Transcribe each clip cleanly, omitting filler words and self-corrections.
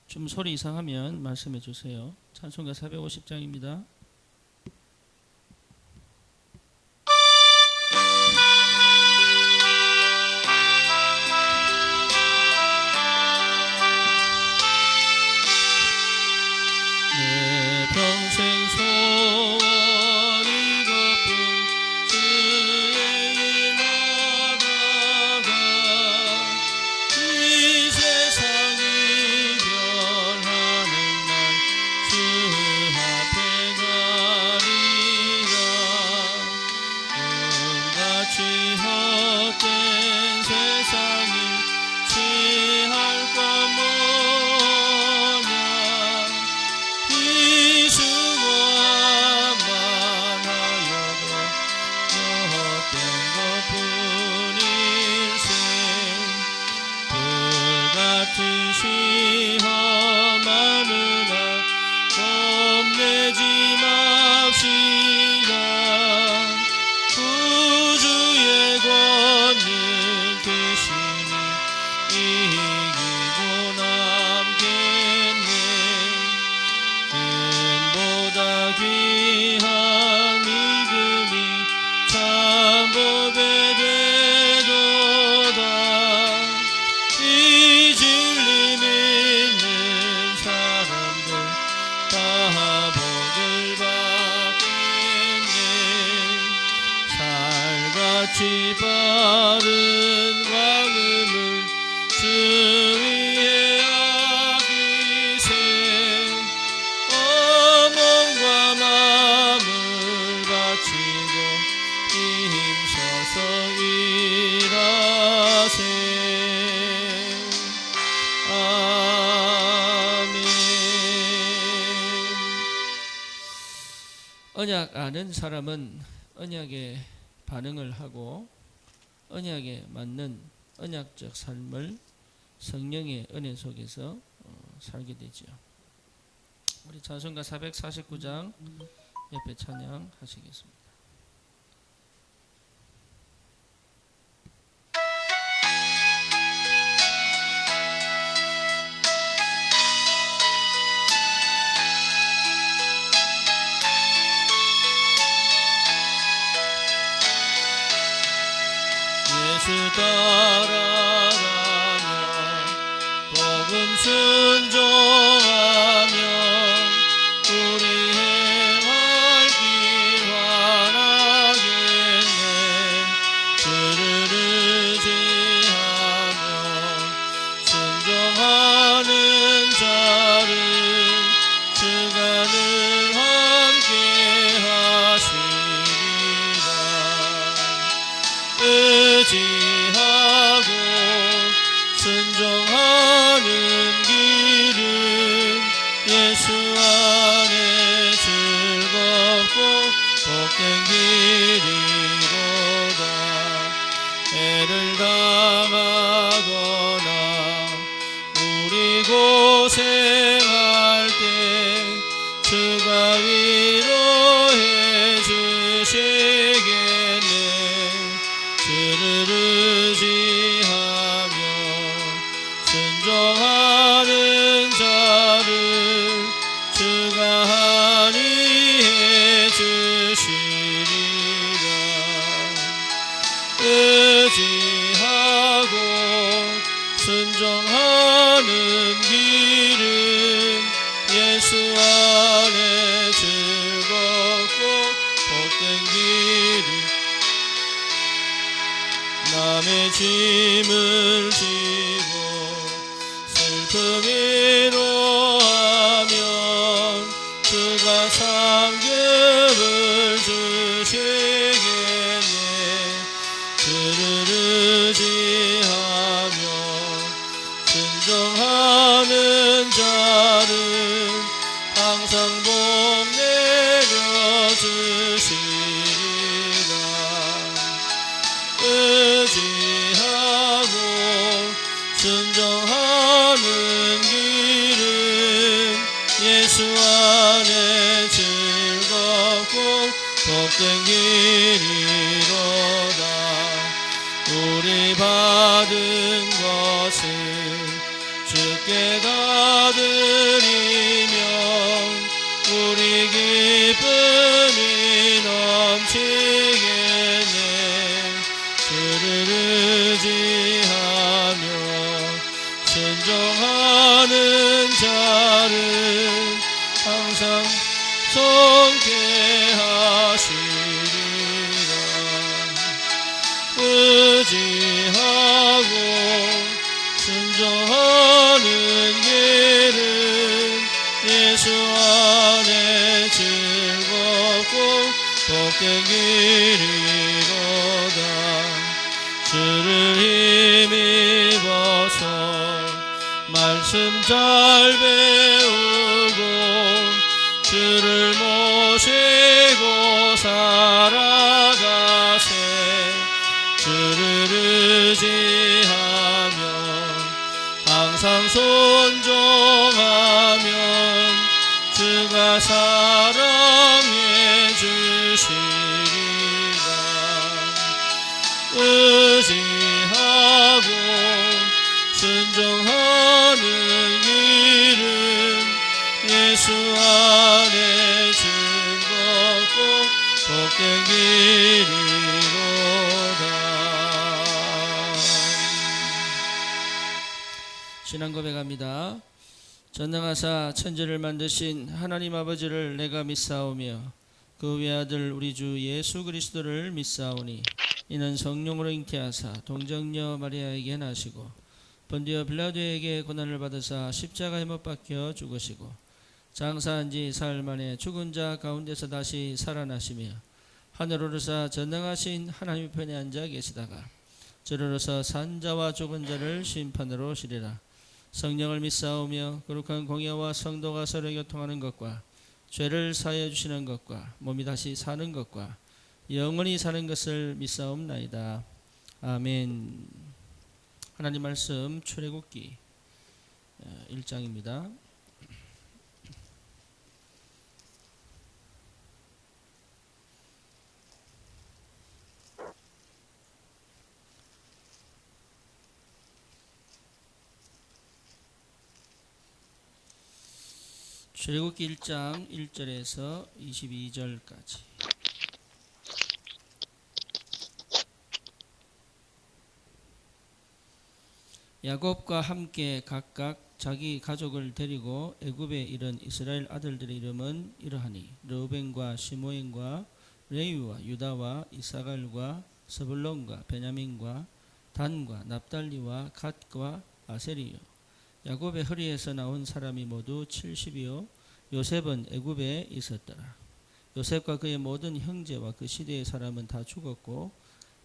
좀 소리 이상하면 말씀해 주세요. 찬송가 450장입니다. 내 평생 소원 이것뿐 주의 일 하다가 이 세상 이별하는 날 주 앞에 가리라. 꿈같이 헛된 세상이 취할 것 뭐냐. 이수와만 하여도 헛된 것뿐 일생 불같은 시험 하느라 겁내지 맙시다. 구주의 권능 크시니 이기고 남겠네. 금보다 귀한 믿음이 참 보배 되도다. 이 진리 믿는 사람들 다 복을 받겠네. 살같이 바른 광음을 주 위에 아끼세. 몸과 마음을 바치고 힘써서 일하세. 아멘. 언약 아는 사람은 언약에 반응을 하고 언약에 맞는 언약적 삶을 성령의 은혜 속에서 살게 되죠. 우리 찬송가 449장 옆에 찬양 하시겠습니다. 예수 따라가며 복음 순종하며 우리 행할 길 환하겠네. 주를 의지하며 순종하는 자를 주가 늘 함께 하시리라. 의지하고 순종하는 길은 예수 안에 즐겁고 복된 길이로다. 애를 당하거나 우리 고생할 때 주가 위로해 주시겠네. 주를 의지하며 순종하는 자를 주가 한이해 주시리라. 의지하고 순종하는 길은 예수 안에 즐겁고 복된 길이. 남의 짐을 지고 슬픔이로 하면 주가 상급을 주시겠네. 주를 의지하며 순종하는 자를 항상 복 내려 주시리라. 의지하고 순종하는 길은 예수 안에 즐겁고 복된 길이로다. 우리 받은 것은 주께 받은 복된 길이로다. 주를 힘입어서 말씀 잘 배우고 주를 모시고 살아가세. 주를 의지하며 항상 순종하면 주가 사랑해 주시리라. 의지하고 순종하는 길은 예수 안에 즐겁고 복된 길이로다. 신앙 고백합니다. 전능하사 천지를 만드신 하나님 아버지를 내가 믿사오며 그 외아들 우리 주 예수 그리스도를 믿사오니 이는 성령으로 잉태하사 동정녀 마리아에게 나시고 본디오 빌라도에게 고난을 받으사 십자가에 못 박혀 죽으시고 장사한 지 사흘 만에 죽은 자 가운데서 다시 살아나시며 하늘 오르사 전능하신 하나님 편에 앉아 계시다가 저리로서 산 자와 죽은 자를 심판으로 오시리라. 성령을 믿사오며 거룩한 공예와 성도가 서로 교통하는 것과 죄를 사하여 주시는 것과 몸이 다시 사는 것과 영원히 사는 것을 믿사옵나이다. 아멘. 하나님 말씀 출애굽기 1장입니다. 출애굽기 1장 1절에서 22절까지. 야곱과 함께 각각 자기 가족을 데리고 애굽에 이른 이스라엘 아들들의 이름은 이러하니 르우벤과 시므온과 레위와 유다와 이사갈과 스불론과 베냐민과 단과 납달리와 갓과 아셀이요. 야곱의 허리에서 나온 사람이 모두 70이요 요셉은 애굽에 있었더라. 요셉과 그의 모든 형제와 그 시대의 사람은 다 죽었고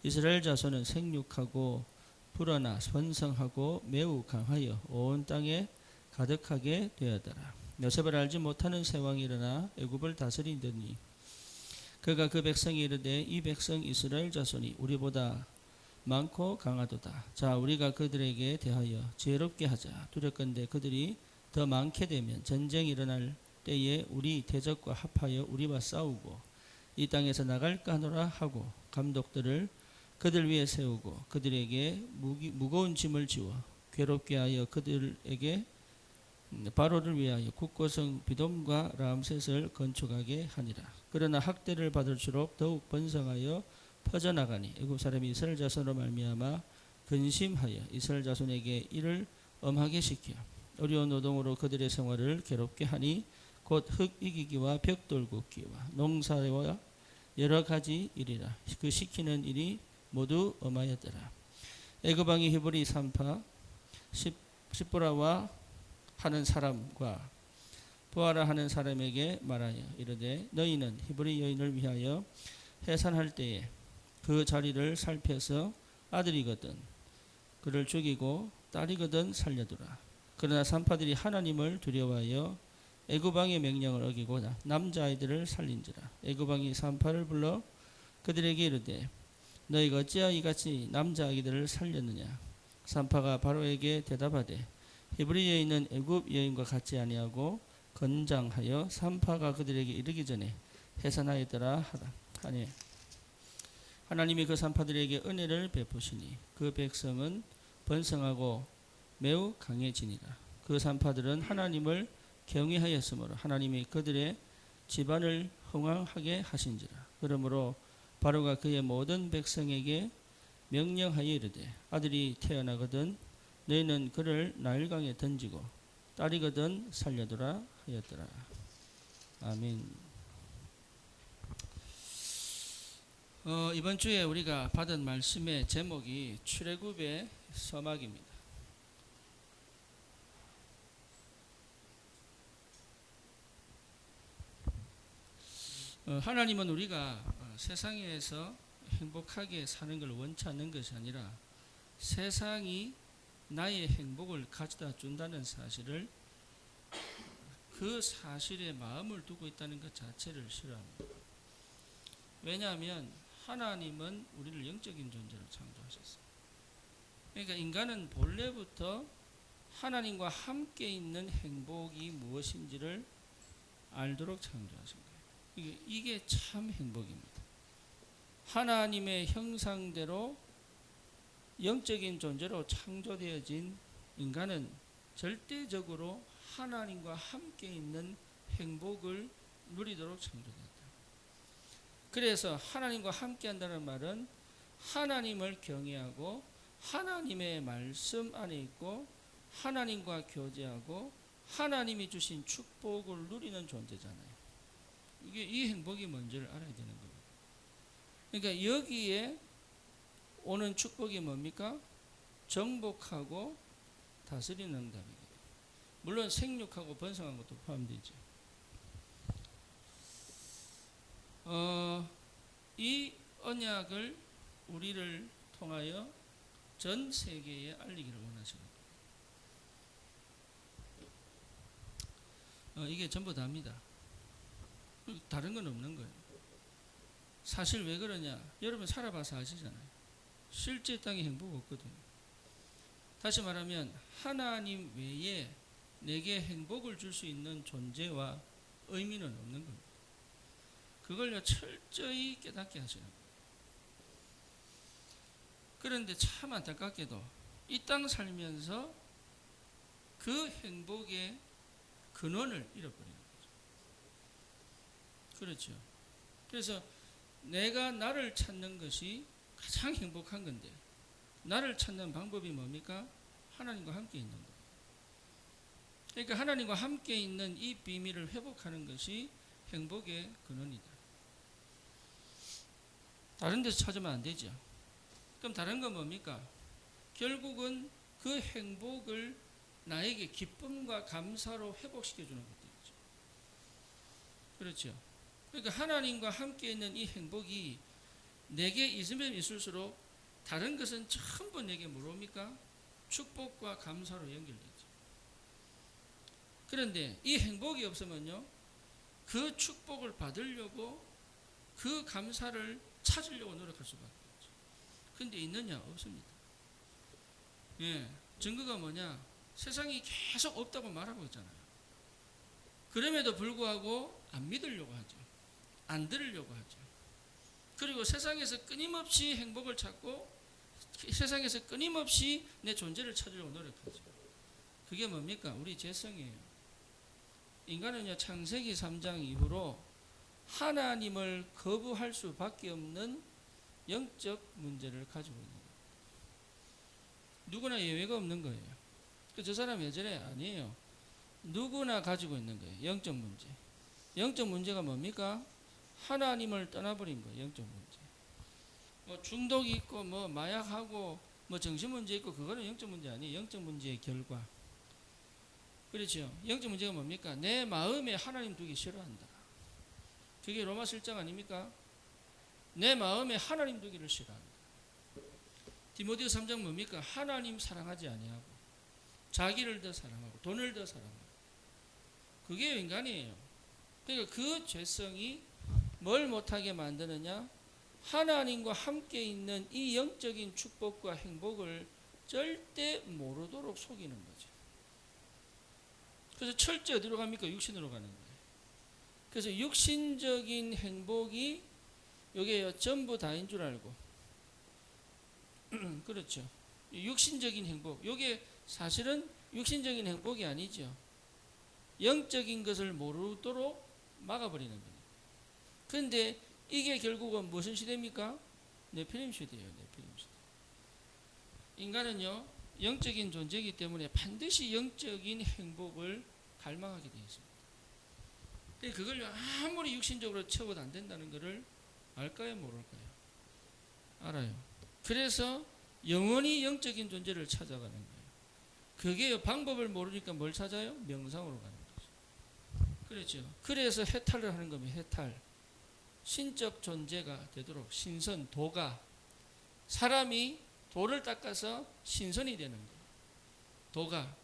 이스라엘 자손은 생육하고 불어나 번성하고 매우 강하여 온 땅에 가득하게 되었더라. 요셉을 알지 못하는 새 왕이 일어나 애굽을 다스리더니 그가 그 백성이 이르되 이 백성 이스라엘 자손이 우리보다 많고 강하도다. 자, 우리가 그들에게 대하여 지혜롭게 하자. 두렵건대 그들이 더 많게 되면 전쟁이 일어날 때에 우리 대적과 합하여 우리와 싸우고 이 땅에서 나갈까 하노라 하고 감독들을 그들 위에 세우고 그들에게 무거운 짐을 지워 괴롭게 하여 그들에게 바로를 위하여 국고성 비돔과 람셋을 건축하게 하니라. 그러나 학대를 받을수록 더욱 번성하여 퍼져나가니 애굽 사람이 이스라엘 자손으로 말미암아 근심하여 이스라엘 자손에게 이를 엄하게 시켜 어려운 노동으로 그들의 생활을 괴롭게 하니 곧 흙 이기기와 벽돌 굽기와 농사와 여러 가지 일이라. 그 시키는 일이 모두 엄하였더라. 애굽 왕이 히브리 산파 십보라와 하는 사람과 부하라 하는 사람에게 말하여 이르되 너희는 히브리 여인을 위하여 해산할 때에 그 자리를 살펴서 아들이거든 그를 죽이고 딸이거든 살려두라. 그러나 산파들이 하나님을 두려워하여 애굽 왕의 명령을 어기고 남자아이들을 살린지라. 애굽 왕이 산파를 불러 그들에게 이르되 너희가 어찌하여 이같이 남자아이들을 살렸느냐. 산파가 바로에게 대답하되 히브리 여인은 애굽 여인과 같지 아니하고 건장하여 산파가 그들에게 이르기 전에 해산하였더라 하니 하나님이 그 산파들에게 은혜를 베푸시니 그 백성은 번성하고 매우 강해지니라. 그 산파들은 하나님을 경외하였으므로 하나님이 그들의 집안을 흥왕하게 하신지라. 그러므로 바로가 그의 모든 백성에게 명령하여 이르되 아들이 태어나거든 너희는 그를 나일강에 던지고 딸이거든 살려두라 하였더라. 아멘. 이번 주에 우리가 받은 말씀의 제목이 출애굽의 서막입니다. 하나님은 우리가 세상에서 행복하게 사는 걸 원치 않는 것이 아니라 세상이 나의 행복을 가져다 준다는 사실을, 그 사실에 마음을 두고 있다는 것 자체를 싫어합니다. 왜냐하면 하나님은 우리를 영적인 존재로 창조하셨어요. 그러니까 인간은 본래부터 하나님과 함께 있는 행복이 무엇인지를 알도록 창조하신 거예요. 이게 참 행복입니다. 하나님의 형상대로 영적인 존재로 창조되어진 인간은 절대적으로 하나님과 함께 있는 행복을 누리도록 창조됐다. 그래서 하나님과 함께 한다는 말은 하나님을 경외하고 하나님의 말씀 안에 있고 하나님과 교제하고 하나님이 주신 축복을 누리는 존재잖아요. 이 행복이 뭔지를 알아야 되는 겁니다. 그러니까 여기에 오는 축복이 뭡니까? 정복하고 다스리는 응답이거든요. 물론 생육하고 번성한 것도 포함되죠. 이 언약을 우리를 통하여 전 세계에 알리기를 원하시거든요. 이게 전부 다입니다. 다른 건 없는 거예요. 사실 왜 그러냐? 여러분 살아봐서 아시잖아요. 실제 땅에 행복 없거든요. 다시 말하면 하나님 외에 내게 행복을 줄 수 있는 존재와 의미는 없는 겁니다. 그걸요 철저히 깨닫게 하시는 거예요. 그런데 참 안타깝게도 이 땅 살면서 그 행복의 근원을 잃어버리는 거죠. 그렇죠. 그래서 내가 나를 찾는 것이 가장 행복한 건데, 나를 찾는 방법이 뭡니까? 하나님과 함께 있는 거예요. 그러니까 하나님과 함께 있는 이 비밀을 회복하는 것이 행복의 근원이다. 다른 데서 찾으면 안 되죠. 그럼 다른 건 뭡니까? 결국은 그 행복을 나에게 기쁨과 감사로 회복시켜주는 것들이죠. 그렇죠. 그러니까 하나님과 함께 있는 이 행복이 내게 있으면 있을수록 다른 것은 전부 내게 뭐옵니까? 축복과 감사로 연결되죠. 그런데 이 행복이 없으면요, 그 축복을 받으려고 그 감사를 찾으려고 노력할 수밖에 없죠. 근데 있느냐? 없습니다. 예, 증거가 뭐냐? 세상이 계속 없다고 말하고 있잖아요. 그럼에도 불구하고 안 믿으려고 하죠. 안 들으려고 하죠. 그리고 세상에서 끊임없이 행복을 찾고 세상에서 끊임없이 내 존재를 찾으려고 노력하죠. 그게 뭡니까? 우리 죄성이에요. 인간은요, 창세기 3장 이후로 하나님을 거부할 수밖에 없는 영적 문제를 가지고 있는 거예요. 누구나 예외가 없는 거예요. 저 사람 왜 저래? 아니에요. 누구나 가지고 있는 거예요. 영적 문제. 영적 문제가 뭡니까? 하나님을 떠나버린 거예요. 영적 문제. 뭐 중독이 있고 뭐 마약하고 뭐 정신 문제 있고 그거는 영적 문제 아니에요. 영적 문제의 결과. 그렇죠. 영적 문제가 뭡니까? 내 마음에 하나님 두기 싫어한다. 그게 로마서 1장 아닙니까? 내 마음에 하나님 두기를 싫어한다. 디모데후서 3장 뭡니까? 하나님 사랑하지 아니하고 자기를 더 사랑하고 돈을 더 사랑하고. 그게 인간이에요. 그러니까 그 죄성이 뭘 못하게 만드느냐? 하나님과 함께 있는 이 영적인 축복과 행복을 절대 모르도록 속이는 거죠. 그래서 철저히 어디로 갑니까? 육신으로 가는 거예요. 그래서 육신적인 행복이 이게 전부 다인 줄 알고 그렇죠. 육신적인 행복, 이게 사실은 육신적인 행복이 아니죠. 영적인 것을 모르도록 막아버리는 거예요. 그런데 이게 결국은 무슨 시대입니까? 네피림 시대예요. 네피림 시대. 인간은요, 영적인 존재이기 때문에 반드시 영적인 행복을 갈망하게 되어 있습니다. 그걸 아무리 육신적으로 채워도 안 된다는 것을 알까요? 모를까요? 알아요. 그래서 영원히 영적인 존재를 찾아가는 거예요. 그게 방법을 모르니까 뭘 찾아요? 명상으로 가는 거죠. 그렇죠. 그래서 해탈을 하는 겁니다. 해탈. 신적 존재가 되도록 신선, 도가, 사람이 도를 닦아서 신선이 되는 거예요. 도가.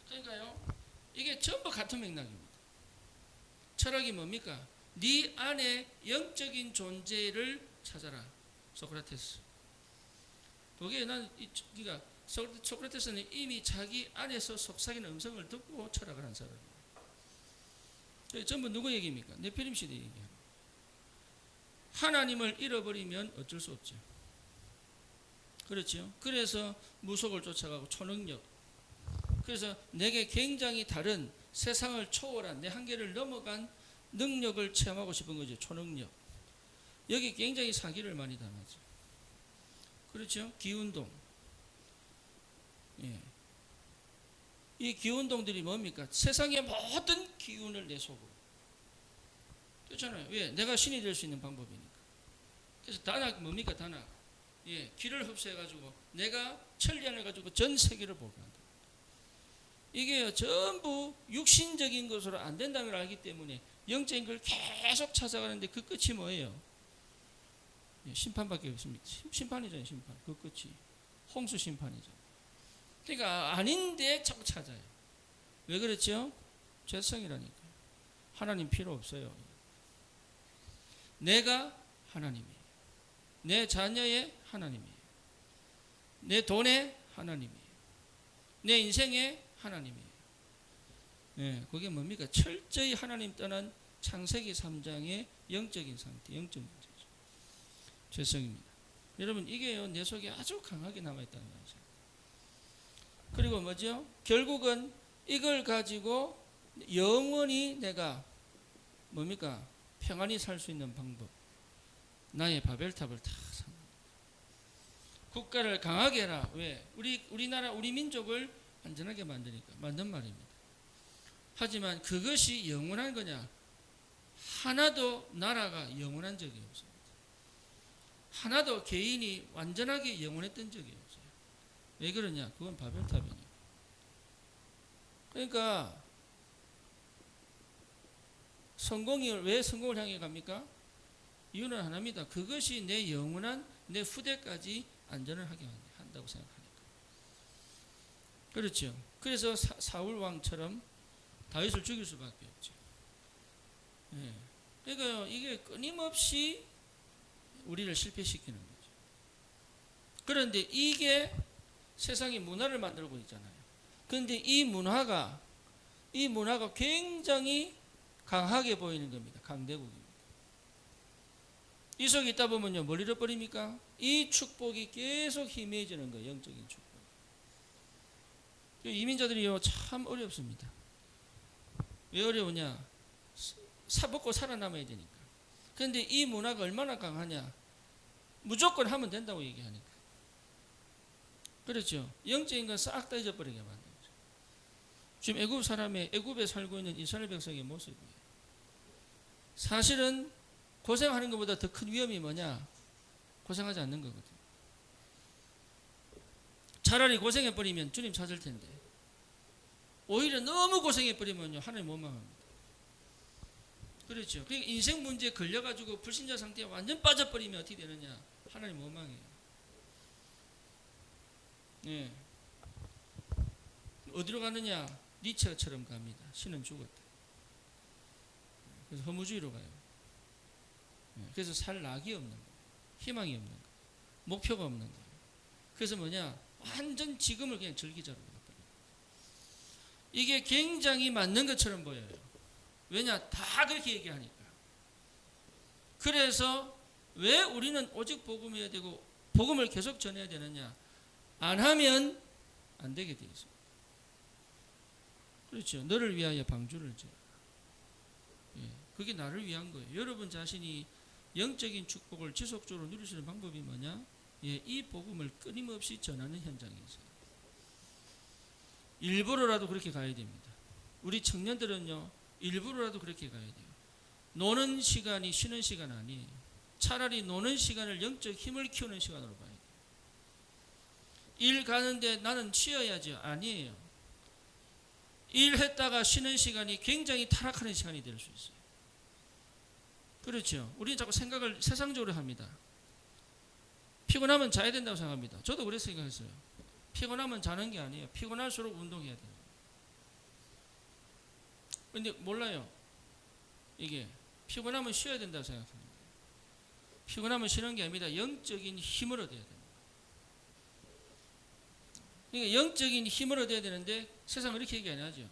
그러니까요, 이게 전부 같은 맥락입니다. 철학이 뭡니까? 네 안에 영적인 존재를 찾아라. 소크라테스. 거기에 그러니까 소크라테스는 이미 자기 안에서 속삭이는 음성을 듣고 철학을 한 사람이에요. 전부 누구 얘기입니까? 네피림 시대 얘기예요. 하나님을 잃어버리면 어쩔 수 없죠. 그렇죠? 그래서 무속을 쫓아가고 초능력. 그래서 내게 굉장히 다른 세상을 초월한 내 한계를 넘어간 능력을 체험하고 싶은 거죠. 초능력. 여기 굉장히 사기를 많이 당하죠. 그렇죠? 기운동. 예. 이 기운동들이 뭡니까? 세상의 모든 기운을 내 속으로. 그렇잖아요. 왜? 내가 신이 될 수 있는 방법이니까. 그래서 단학 뭡니까? 단학. 예, 기를 흡수해가지고 내가 천리안을 가지고 전 세계를 보게 한다. 이게 전부 육신적인 것으로 안 된다는 걸 알기 때문에 영적인 걸 계속 찾아가는데 그 끝이 뭐예요? 예, 심판밖에 없습니다. 심판이잖아요. 심판. 그 끝이 홍수 심판이죠. 그러니까 아닌데 자꾸 찾아요. 왜 그렇죠? 죄성이라니까. 하나님 필요 없어요. 내가 하나님이에요. 내 자녀의 하나님이에요. 내 돈의 하나님이에요. 내 인생의 하나님이에요. 예, 그게 뭡니까? 철저히 하나님 떠난 창세기 3장의 영적인 상태, 영적 문제죠. 죄성입니다. 여러분, 이게요, 내 속에 아주 강하게 남아있다는 거죠. 그리고 뭐죠? 결국은 이걸 가지고 영원히 내가 뭡니까? 평안히 살 수 있는 방법. 나의 바벨탑을 다 삽니다. 국가를 강하게 해라. 왜? 우리나라, 우리 민족을 안전하게 만드니까. 맞는 말입니다. 하지만 그것이 영원한 거냐? 하나도 나라가 영원한 적이 없습니다. 하나도 개인이 완전하게 영원했던 적이 없어요. 왜 그러냐? 그건 바벨탑이니까. 그러니까 왜 성공을 향해 갑니까? 이유는 하나입니다. 그것이 내 영원한 내 후대까지 안전을 하게 한다고 생각하니까. 그렇죠. 그래서 사울 왕처럼 다윗을 죽일 수밖에 없죠. 예. 그러니까 이게 끊임없이 우리를 실패시키는 거죠. 그런데 이게 세상의 문화를 만들고 있잖아요. 그런데 이 문화가 굉장히 강하게 보이는 겁니다. 강대국입니다. 이 속에 있다 보면요, 뭘 잃어버립니까? 이 축복이 계속 희미해지는 거예요. 영적인 축복. 이민자들이요, 참 어렵습니다. 왜 어려우냐? 먹고 살아남아야 되니까. 그런데 이 문화가 얼마나 강하냐? 무조건 하면 된다고 얘기하니까. 그렇죠. 영적인 건 싹 다 잊어버리게 만들죠. 지금 애굽에 살고 있는 이스라엘 백성의 모습이에요. 사실은 고생하는 것보다 더 큰 위험이 뭐냐? 고생하지 않는 거거든요. 차라리 고생해버리면 주님 찾을 텐데, 오히려 너무 고생해버리면요, 하나님 원망합니다. 그렇죠. 그러니까 인생 문제에 걸려가지고 불신자 상태에 완전 빠져버리면 어떻게 되느냐? 하나님 원망해요. 네. 어디로 가느냐? 니체처럼 갑니다. 신은 죽었다. 그래서 허무주의로 가요. 그래서 살 낙이 없는 거예요. 희망이 없는 거예요. 목표가 없는 거예요. 그래서 뭐냐? 완전 지금을 그냥 즐기자로 가버려요. 이게 굉장히 맞는 것처럼 보여요. 왜냐? 다 그렇게 얘기하니까. 그래서 왜 우리는 오직 복음해야 되고 복음을 계속 전해야 되느냐? 안 하면 안 되게 돼 있어요. 그렇죠. 너를 위하여 방주를 지어라. 예, 그게 나를 위한 거예요. 여러분 자신이 영적인 축복을 지속적으로 누릴 수 있는 방법이 뭐냐? 예, 이 복음을 끊임없이 전하는 현장에 있어요. 일부러라도 그렇게 가야 됩니다. 우리 청년들은요, 일부러라도 그렇게 가야 돼요. 노는 시간이 쉬는 시간 아니에요. 차라리 노는 시간을 영적 힘을 키우는 시간으로 봐야 돼요. 일 가는데 나는 쉬어야죠. 아니에요. 일했다가 쉬는 시간이 굉장히 타락하는 시간이 될 수 있어요. 그렇죠. 우리는 자꾸 생각을 세상적으로 합니다. 피곤하면 자야 된다고 생각합니다. 저도 그렇게 생각했어요. 피곤하면 자는 게 아니에요. 피곤할수록 운동해야 돼요. 근데 몰라요. 이게 피곤하면 쉬어야 된다고 생각합니다. 피곤하면 쉬는 게 아닙니다. 영적인 힘을 얻어야 됩니다. 그러니까 영적인 힘을 얻어야 되는데 세상은 이렇게 얘기 안 하죠.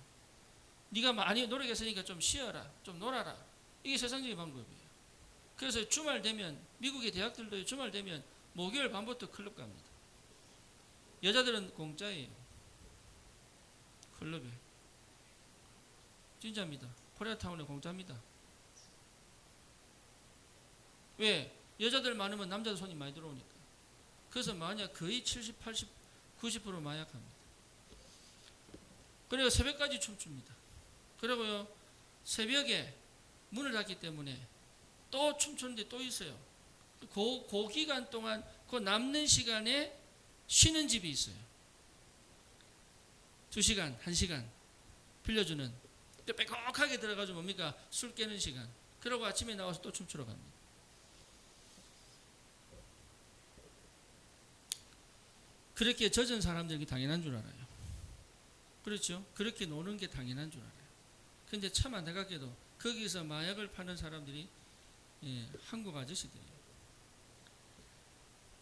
네가 많이 노력했으니까 좀 쉬어라, 좀 놀아라. 이게 세상적인 방법이에요. 그래서 주말 되면 미국의 대학들도 주말 되면 목요일 밤부터 클럽 갑니다. 여자들은 공짜예요. 클럽에. 진짜입니다. 코리아타운에 공짜입니다. 왜? 여자들 많으면 남자들 손이 많이 들어오니까. 그래서 만약 거의 70, 80, 90% 마약합니다. 그리고 새벽까지 춤춥니다. 그리고요, 새벽에 문을 닫기 때문에 또 춤추는데 또 있어요. 그 기간 동안 그 남는 시간에 쉬는 집이 있어요. 2시간, 1시간 빌려주는. 빼곡하게 들어가서 뭡니까? 술 깨는 시간. 그러고 아침에 나와서 또 춤추러 갑니다. 그렇게 젖은 사람들이 당연한 줄 알아요. 그렇죠? 그렇게 노는 게 당연한 줄 알아요. 근데 참 안타깝게도 거기서 마약을 파는 사람들이 한국 아저씨들이에요.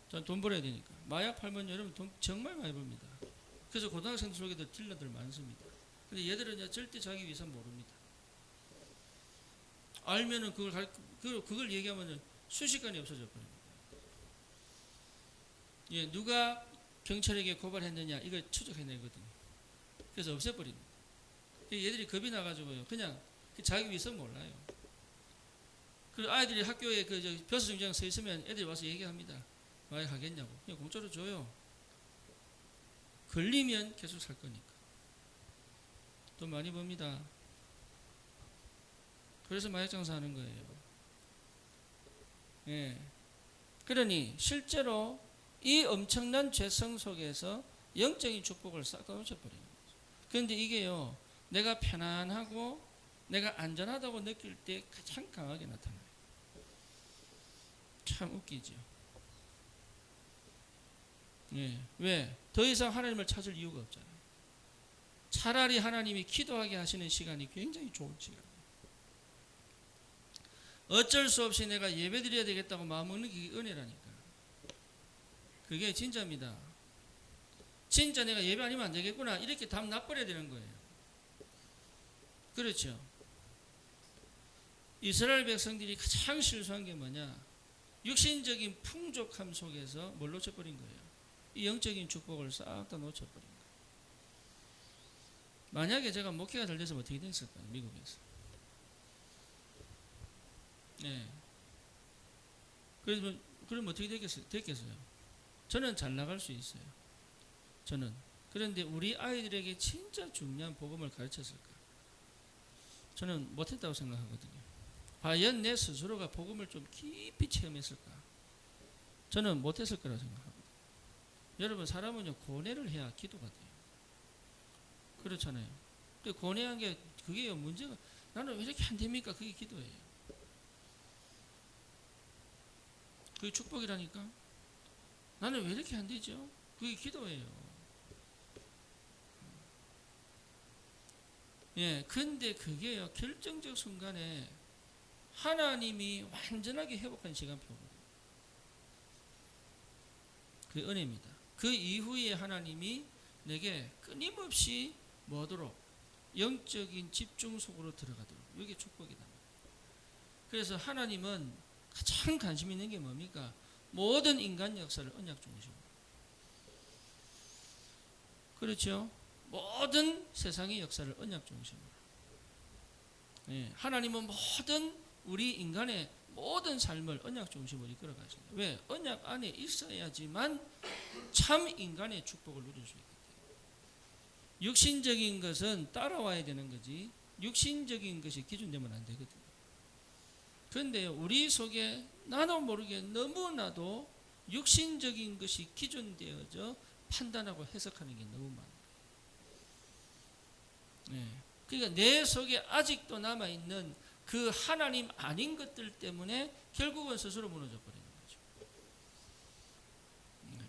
전 돈 벌어야 되니까. 마약 팔면 여러분 돈 정말 많이 벌입니다. 그래서 고등학생들 속에도 딜러들 많습니다. 근데 얘들은 절대 자기 위선 모릅니다. 알면은 그걸 얘기하면 순식간에 없어져 버립니다. 예, 누가 경찰에게 고발했느냐 이걸 추적해내거든요. 그래서 없애버립니다. 얘들이 겁이 나가지고요. 그냥 자기 위선 몰라요. 그 아이들이 학교에 벼슬 정장 서 있으면 애들이 와서 얘기합니다. 마약 하겠냐고. 그냥 공짜로 줘요. 걸리면 계속 살 거니까. 돈 많이 법니다. 그래서 마약 장사하는 거예요. 예. 그러니 실제로 이 엄청난 죄성 속에서 영적인 축복을 싹 다 놓쳐버리는 거죠. 그런데 이게요, 내가 편안하고 내가 안전하다고 느낄 때 가장 강하게 나타나요. 참 웃기죠. 예. 왜? 더 이상 하나님을 찾을 이유가 없잖아요. 차라리 하나님이 기도하게 하시는 시간이 굉장히 좋은 시간이에요. 어쩔 수 없이 내가 예배 드려야 되겠다고 마음먹는 게 은혜라니까. 그게 진짜입니다. 진짜 내가 예배 아니면 안 되겠구나 이렇게 답 놔버려야 되는 거예요. 그렇죠. 이스라엘 백성들이 가장 실수한 게 뭐냐? 육신적인 풍족함 속에서 뭘 놓쳐버린 거예요? 이 영적인 축복을 싹 다 놓쳐버린 거예요. 만약에 제가 목회가 잘 돼서 어떻게 됐을까요? 미국에서. 네. 그럼 어떻게 됐겠어요? 저는 잘 나갈 수 있어요. 저는. 그런데 우리 아이들에게 진짜 중요한 복음을 가르쳤을까? 저는 못했다고 생각하거든요. 과연 내 스스로가 복음을 좀 깊이 체험했을까? 저는 못했을 거라고 생각합니다. 여러분, 사람은요, 고뇌를 해야 기도가 돼요. 그렇잖아요. 고뇌한 게, 그게요, 문제가, 나는 왜 이렇게 안 됩니까? 그게 기도예요. 그게 축복이라니까? 나는 왜 이렇게 안 되죠? 그게 기도예요. 예, 근데 그게요, 결정적 순간에 하나님이 완전하게 회복한 시간표거든요. 그게 은혜입니다. 그 이후에 하나님이 내게 끊임없이 뭐하도록? 영적인 집중 속으로 들어가도록. 이게 축복이다. 그래서 하나님은 가장 관심 있는 게 뭡니까? 모든 인간 역사를 언약 중심으로. 그렇죠? 모든 세상의 역사를 언약 중심으로. 예, 하나님은 모든 우리 인간의 모든 삶을 언약 중심으로 이끌어 가십니다. 왜? 언약 안에 있어야지만 참 인간의 축복을 누릴 수 있기 때문에. 육신적인 것은 따라와야 되는 거지 육신적인 것이 기준되면 안 되거든요. 그런데 우리 속에 나도 모르게 너무나도 육신적인 것이 기준되어져 판단하고 해석하는 게 너무 많아요. 네. 그러니까 내 속에 아직도 남아있는 그 하나님 아닌 것들 때문에 결국은 스스로 무너져 버리는 거죠.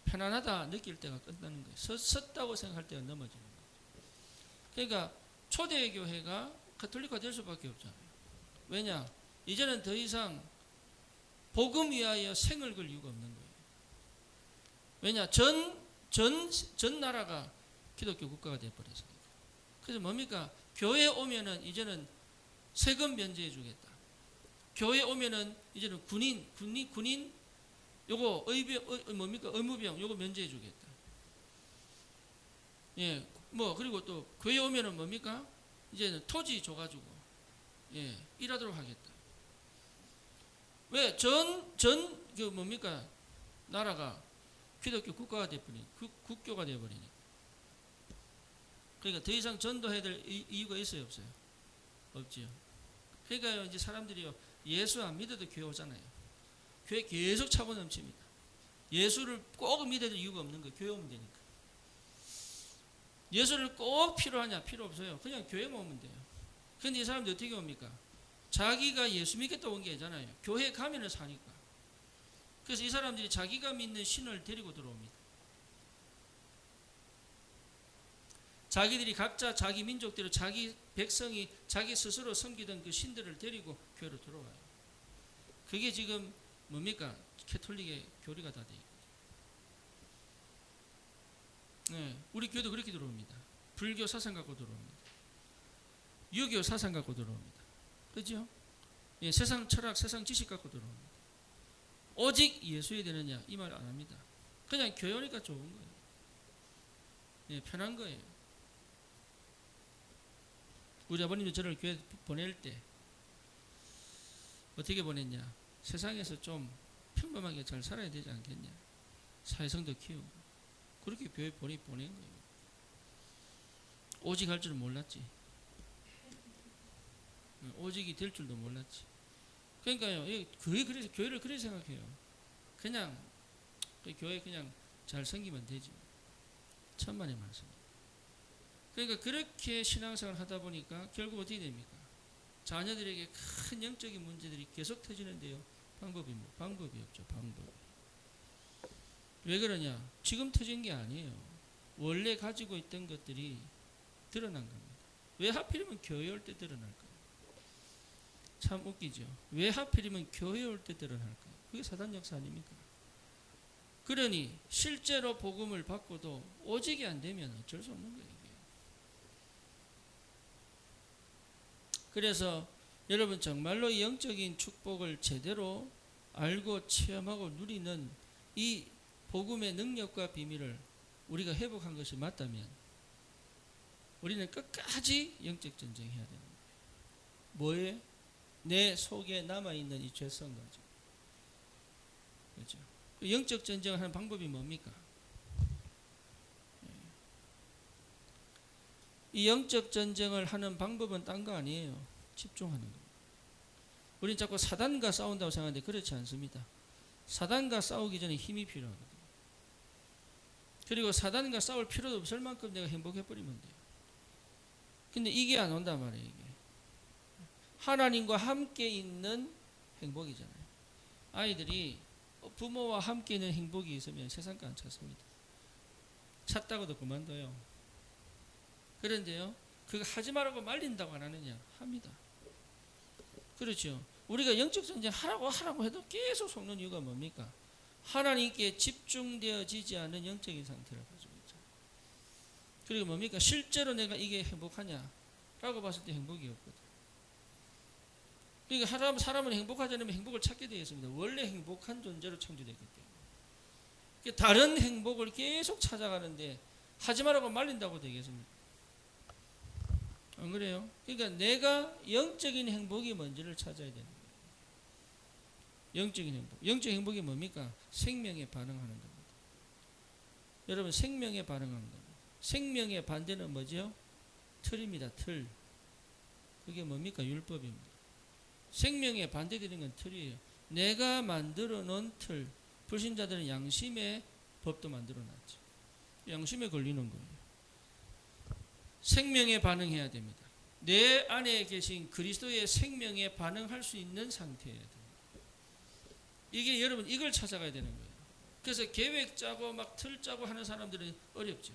편안하다 느낄 때가 끝나는 거예요. 섰다고 생각할 때가 넘어지는 거예요. 그러니까 초대교회가 가톨릭화 될 수밖에 없잖아요. 왜냐? 이제는 더 이상 복음 위하여 생을 걸 이유가 없는 거예요. 왜냐? 전 나라가 기독교 국가가 되어버렸으니까. 그래서 뭡니까? 교회 오면은 이제는 세금 면제해 주겠다. 교회 오면은 이제는 군인 요거 의무병 요거 면제해 주겠다. 예, 뭐 그리고 또 교회 오면은 뭡니까? 이제는 토지 줘가지고 예 일하도록 하겠다. 왜 그 뭡니까? 나라가 기독교 국가가 되어버리니 국교가 되어버리니. 그러니까 더 이상 전도해야 될 이유가 있어요, 없어요? 없지요. 그러니까 이제 사람들이요 예수 안 믿어도 교회 오잖아요. 교회 계속 차고 넘칩니다. 예수를 꼭 믿어야 될 이유가 없는 거예요. 교회 오면 되니까. 예수를 꼭 필요하냐? 필요 없어요. 그냥 교회만 오면 돼요. 그런데 이 사람들 어떻게 옵니까? 자기가 예수 믿겠다 온 게 아니잖아요. 교회 가면을 사니까. 그래서 이 사람들이 자기가 믿는 신을 데리고 들어옵니다. 자기들이 각자 자기 민족대로 자기 백성이 자기 스스로 섬기던 그 신들을 데리고 교회로 들어와요. 그게 지금 뭡니까? 캐톨릭의 교리가 다 돼 있거든요. 네, 우리 교회도 그렇게 들어옵니다. 불교 사상 갖고 들어옵니다. 유교 사상 갖고 들어옵니다. 그렇죠? 예, 세상 철학, 세상 지식 갖고 들어옵니다. 오직 예수에 되느냐 이 말 안 합니다. 그냥 교회 오니까 좋은 거예요. 예, 편한 거예요. 우리 아버님도 저를 교회 보낼 때 어떻게 보냈냐? 세상에서 좀 평범하게 잘 살아야 되지 않겠냐? 사회성도 키우고 그렇게 교회 보낸 거예요. 오직 할 줄은 몰랐지. 오직이 될 줄도 몰랐지. 그러니까요, 그래서 교회를 그렇게 생각해요. 그냥 그 교회 그냥 잘 섬기면 되지. 천만의 말씀. 그러니까 그렇게 신앙생활을 하다 보니까 결국 어떻게 됩니까? 자녀들에게 큰 영적인 문제들이 계속 터지는데요. 방법이 없죠. 방법이. 왜 그러냐? 지금 터진 게 아니에요. 원래 가지고 있던 것들이 드러난 겁니다. 왜 하필이면 교회 올 때 드러날까요? 참 웃기죠. 왜 하필이면 교회 올 때 드러날까요? 그게 사단 역사 아닙니까? 그러니 실제로 복음을 받고도 오직이 안 되면 어쩔 수 없는 거예요. 그래서 여러분 정말로 영적인 축복을 제대로 알고 체험하고 누리는 이 복음의 능력과 비밀을 우리가 회복한 것이 맞다면 우리는 끝까지 영적 전쟁해야 되는 거예요. 뭐에? 내 속에 남아있는 이 죄성 가지고. 그렇죠? 영적 전쟁을 하는 방법이 뭡니까? 이 영적 전쟁을 하는 방법은 딴 거 아니에요. 집중하는 겁니다. 우리는 자꾸 사단과 싸운다고 생각하는데 그렇지 않습니다. 사단과 싸우기 전에 힘이 필요하거든요. 그리고 사단과 싸울 필요도 없을 만큼 내가 행복해버리면 돼요. 근데 이게 안 온단 말이에요. 이게. 하나님과 함께 있는 행복이잖아요. 아이들이 부모와 함께 있는 행복이 있으면 세상과 안 찾습니다. 찾다가도 그만둬요. 그런데요, 그거 하지 말라고 말린다고 안 하느냐? 합니다. 그렇죠. 우리가 영적 전쟁 하라고 해도 계속 속는 이유가 뭡니까? 하나님께 집중되어지지 않은 영적인 상태를 가지고 있죠. 그리고 뭡니까? 실제로 내가 이게 행복하냐? 라고 봤을 때 행복이 없거든. 그러니까 사람은 행복하지 않으면 행복을 찾게 되어 있습니다. 원래 행복한 존재로 창조됐기 때문에. 다른 행복을 계속 찾아가는데 하지 말라고 말린다고 되겠습니까? 안 그래요? 그러니까 내가 영적인 행복이 뭔지를 찾아야 되는 거예요. 영적인 행복. 영적 행복이 뭡니까? 생명에 반응하는 겁니다. 여러분 생명에 반응하는 겁니다. 생명의 반대는 뭐죠? 틀입니다. 틀. 그게 뭡니까? 율법입니다. 생명에 반대되는 건 틀이에요. 내가 만들어 놓은 틀. 불신자들은 양심의 법도 만들어 놨죠. 양심에 걸리는 거예요. 생명에 반응해야 됩니다. 내 안에 계신 그리스도의 생명에 반응할 수 있는 상태예요. 이게 여러분 이걸 찾아가야 되는 거예요. 그래서 계획 짜고 막 틀 짜고 하는 사람들은 어렵죠.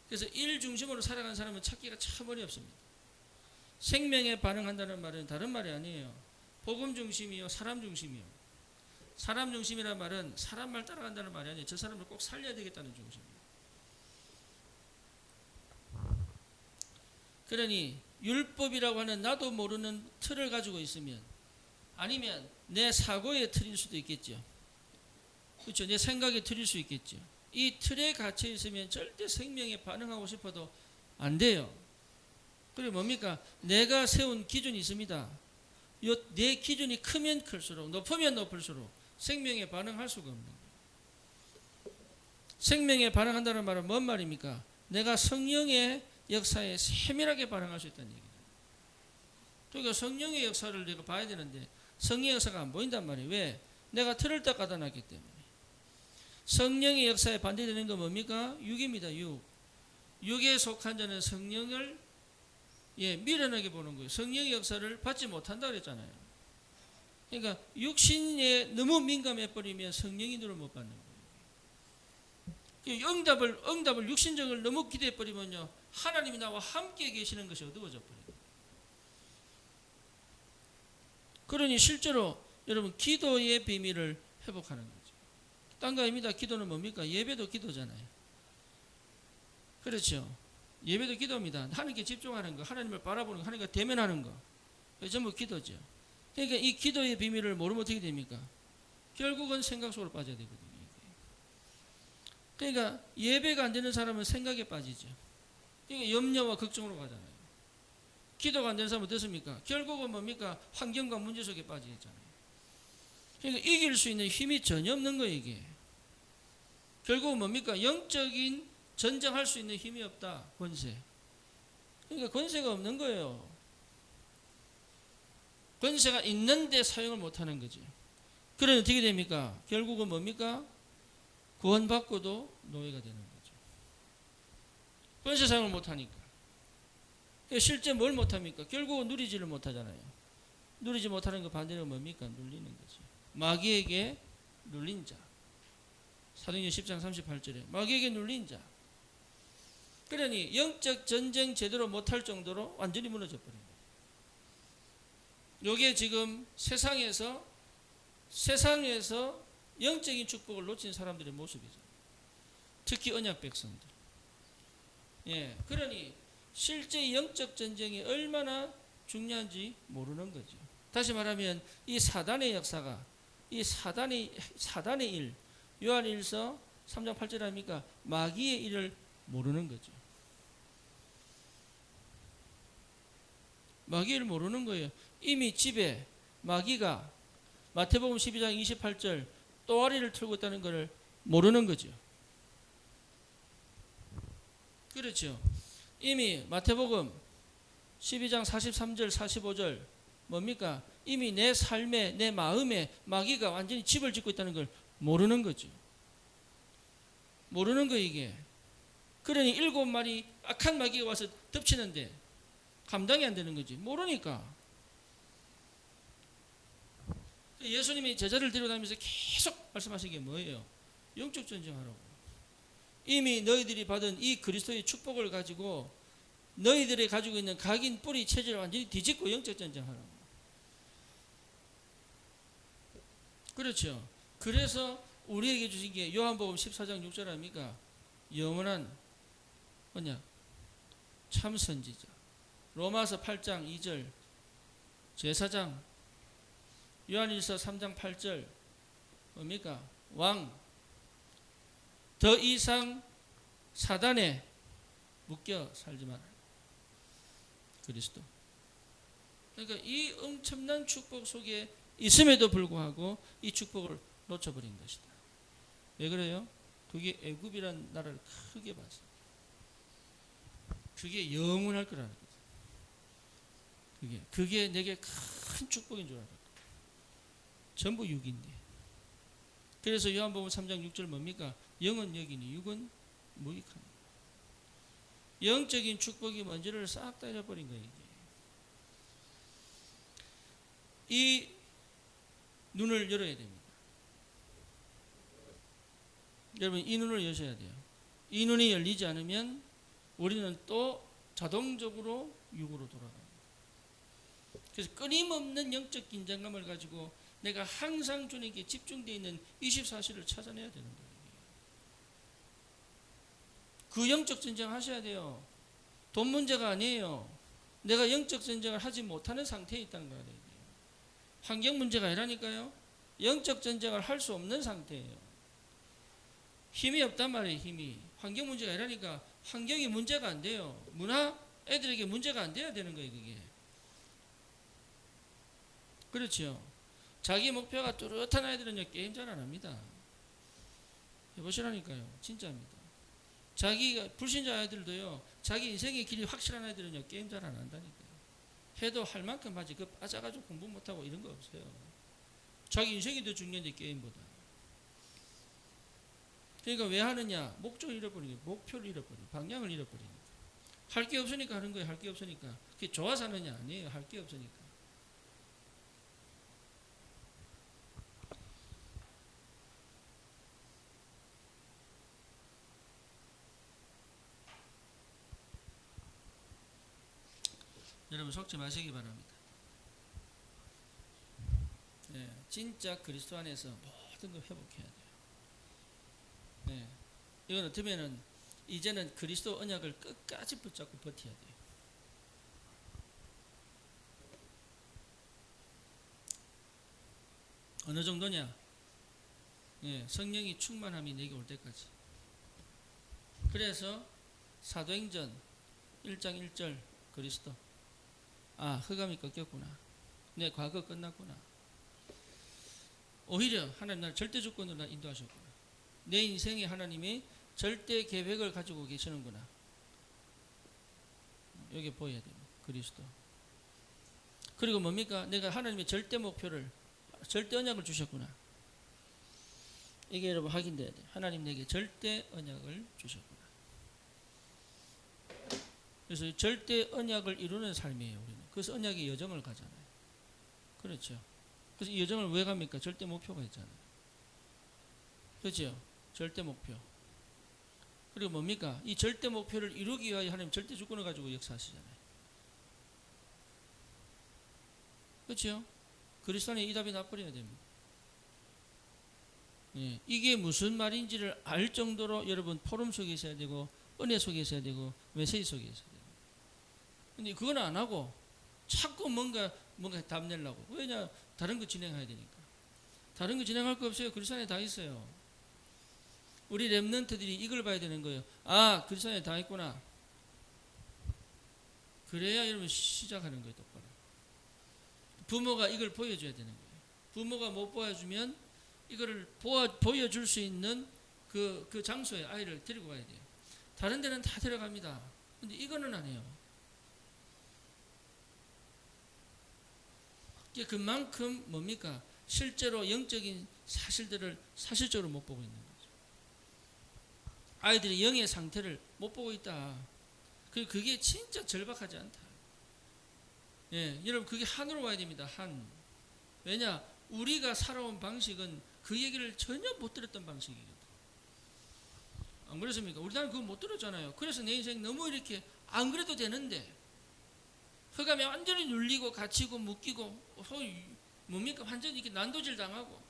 그래서 일 중심으로 살아가는 사람은 찾기가 참 어렵습니다. 생명에 반응한다는 말은 다른 말이 아니에요. 복음 중심이요, 사람 중심이요. 사람 중심이란 말은 사람 말 따라간다는 말이 아니에요. 저 사람을 꼭 살려야 되겠다는 중심이에요. 그러니 율법이라고 하는 나도 모르는 틀을 가지고 있으면, 아니면 내 사고의 틀일 수도 있겠죠. 그렇죠. 내 생각의 틀일 수 있겠죠. 이 틀에 갇혀 있으면 절대 생명에 반응하고 싶어도 안 돼요. 그리고 뭡니까? 내가 세운 기준이 있습니다. 내 기준이 크면 클수록, 높으면 높을수록 생명에 반응할 수가 없는 거예요. 생명에 반응한다는 말은 뭔 말입니까? 내가 성령의 역사에 세밀하게 반응할 수 있다는 얘기예요. 그러니까 성령의 역사를 내가 봐야 되는데 성령의 역사가 안 보인단 말이에요. 왜? 내가 틀을 딱 갖다놨기 때문에. 성령의 역사에 반대되는 건 뭡니까? 육입니다. 육. 육에 속한 자는 성령을 미련하게 보는 거예요. 성령의 역사를 받지 못한다 그랬잖아요. 그러니까 육신에 너무 민감해버리면 성령의 눈을 못 받는 거예요. 응답을 육신적을 너무 기대해버리면요, 하나님이 나와 함께 계시는 것이 어두워져 버려요. 그러니 실제로 여러분 기도의 비밀을 회복하는 거죠. 딴 거 아닙니다. 기도는 뭡니까? 예배도 기도잖아요. 그렇죠. 예배도 기도입니다. 하나님께 집중하는 거, 하나님을 바라보는 거, 하나님과 대면하는 거, 전부 기도죠. 그러니까 이 기도의 비밀을 모르면 어떻게 됩니까? 결국은 생각 속으로 빠져야 되거든요. 그러니까 예배가 안 되는 사람은 생각에 빠지죠. 그러니까 염려와 걱정으로 가잖아요. 기도가 안 되는 사람은 어떻습니까? 결국은 뭡니까? 환경과 문제 속에 빠지잖아요. 그러니까 이길 수 있는 힘이 전혀 없는 거예요, 이게. 결국은 뭡니까? 영적인 전쟁할 수 있는 힘이 없다. 권세. 그러니까 권세가 없는 거예요. 권세가 있는데 사용을 못하는 거죠. 그러면 어떻게 됩니까? 결국은 뭡니까? 구원받고도 노예가 되는 거죠. 권세 사용을 못하니까. 실제 뭘 못합니까? 결국은 누리지를 못하잖아요. 누리지 못하는 거 반대로 뭡니까? 눌리는 거죠. 마귀에게 눌린 자. 사도행전 10장 38절에 마귀에게 눌린 자. 그러니 영적 전쟁 제대로 못할 정도로 완전히 무너져 버린 거예요. 이게 지금 세상에서 영적인 축복을 놓친 사람들의 모습이죠. 특히 언약 백성들. 그러니 실제 영적 전쟁이 얼마나 중요한지 모르는 거죠. 다시 말하면 이 사단의 역사가, 이 사단의 일, 요한일서 3장 8절 아닙니까? 마귀의 일을 모르는 거죠. 마귀를 모르는 거예요. 이미 집에 마귀가 마태복음 12장 28절 또아리를 틀고 있다는 것을 모르는 거죠. 그렇죠. 이미 마태복음 12장 43절 45절 뭡니까? 이미 내 삶에, 내 마음에 마귀가 완전히 집을 짓고 있다는 걸 모르는 거죠. 모르는 거 이게. 그러니 7마리 악한 마귀가 와서 덮치는데 감당이 안 되는 거지. 모르니까. 예수님이 제자를 데려다니면서 계속 말씀하신 게 뭐예요? 영적 전쟁하라고. 이미 너희들이 받은 이 그리스도의 축복을 가지고 너희들이 가지고 있는 각인 뿌리 체질을 완전히 뒤집고 영적 전쟁하라고. 그렇죠. 그래서 우리에게 주신 게 요한복음 14장 6절 아닙니까? 영원한 언약, 참 선지자. 로마서 8장 2절 제사장. 요한일서 3장 8절 뭡니까? 왕. 더 이상 사단에 묶여 살지 마라. 그리스도. 그러니까 이 엄청난 축복 속에 있음에도 불구하고 이 축복을 놓쳐버린 것이다. 왜 그래요? 그게 애굽이라는 나라를 크게 봤어. 그게 영원할 거라는 거죠. 그게 내게 큰 축복인 줄 알았다. 전부 육인데. 그래서 요한복음 3장 6절 뭡니까? 영은 여기니 육은 무익합니다. 영적인 축복이 먼지를 싹 다 잃어버린 거예요. 이 눈을 열어야 됩니다. 여러분, 이 눈을 여셔야 돼요. 이 눈이 열리지 않으면 우리는 또 자동적으로 육으로 돌아가요. 그래서 끊임없는 영적 긴장감을 가지고 내가 항상 주님께 집중되어 있는 24시를 찾아내야 되는 거예요. 그 영적 전쟁 하셔야 돼요. 돈 문제가 아니에요. 내가 영적 전쟁을 하지 못하는 상태에 있다는 거예요. 환경 문제가 아니라니까요. 영적 전쟁을 할 수 없는 상태예요. 힘이 없단 말이에요. 힘이. 환경 문제가 아니라니까. 환경이 문제가 안 돼요. 문화 애들에게 문제가 안 돼야 되는 거예요. 그게. 그렇죠. 자기 목표가 뚜렷한 아이들은요, 게임 잘 안 합니다. 해보시라니까요. 진짜입니다. 자기가, 불신자 아이들도요, 자기 인생의 길이 확실한 아이들은요, 게임 잘 안 한다니까요. 해도 할 만큼 하지, 그 빠져가지고 공부 못하고 이런 거 없어요. 자기 인생이 더 중요한데, 게임보다. 그러니까 왜 하느냐? 목적을 잃어버리고, 목표를 잃어버리고, 방향을 잃어버리니까. 할 게 없으니까 하는 거예요. 할 게 없으니까. 그게 좋아서 하느냐? 아니에요. 할 게 없으니까. 여러분 속지 마시기 바랍니다. 네, 진짜 그리스도 안에서 모든 걸 회복해야 돼요. 네, 이건 어쩌면은 이제는 그리스도 언약을 끝까지 붙잡고 버텨야 돼요. 어느 정도냐? 네, 성령이 충만함이 내게 올 때까지. 그래서 사도행전 1장 1절 그리스도. 아, 흑암이 꺾였구나. 내 과거 끝났구나. 오히려 하나님 나를 절대 주권으로 나 인도하셨구나. 내 인생에 하나님이 절대 계획을 가지고 계시는구나. 여기 보여야 돼요. 그리스도. 그리고 뭡니까? 내가 하나님의 절대 목표를, 절대 언약을 주셨구나. 이게 여러분 확인돼야 돼요. 하나님 내게 절대 언약을 주셨구나. 그래서 절대 언약을 이루는 삶이에요. 우리는. 그래서 언약의 여정을 가잖아요. 그렇죠. 그래서 이 여정을 왜 갑니까? 절대 목표가 있잖아요. 그렇죠. 절대 목표. 그리고 뭡니까? 이 절대 목표를 이루기 위하여 하나님 절대 주권을 가지고 역사하시잖아요. 그렇죠. 그리스도 안에 이 답이 나버려야 됩니다. 예, 이게 무슨 말인지를 알 정도로 여러분 포럼 속에 있어야 되고, 은혜 속에 있어야 되고, 메시지 속에 있어야 돼요. 근데 그건 안 하고 자꾸 뭔가 답 내려고. 왜냐? 다른 거 진행해야 되니까. 다른 거 진행할 거 없어요. 그리스도 안에 다 있어요. 우리 렘넌트들이 이걸 봐야 되는 거예요. 아, 그리스도 안에 다 있구나. 그래야 여러분 시작하는 거예요. 똑바로. 부모가 이걸 보여줘야 되는 거예요. 부모가 못 보여주면 이거를 보여줄 수 있는 그 장소에 아이를 데리고 가야 돼요. 다른 데는 다 데려갑니다. 근데 이거는 안 해요. 그만큼 뭡니까? 실제로 영적인 사실들을 사실적으로 못 보고 있는 거죠. 아이들이 영의 상태를 못 보고 있다. 그게 진짜 절박하지 않다. 예, 여러분 그게 한으로 와야 됩니다. 한. 왜냐? 우리가 살아온 방식은 그 얘기를 전혀 못 들었던 방식이거든. 안 그렇습니까? 우리나라는 그거 못 들었잖아요. 그래서 내 인생 너무 이렇게 안 그래도 되는데 흑암에 완전히 눌리고 갇히고 묶이고 뭡니까? 완전히 이렇게 난도질 당하고,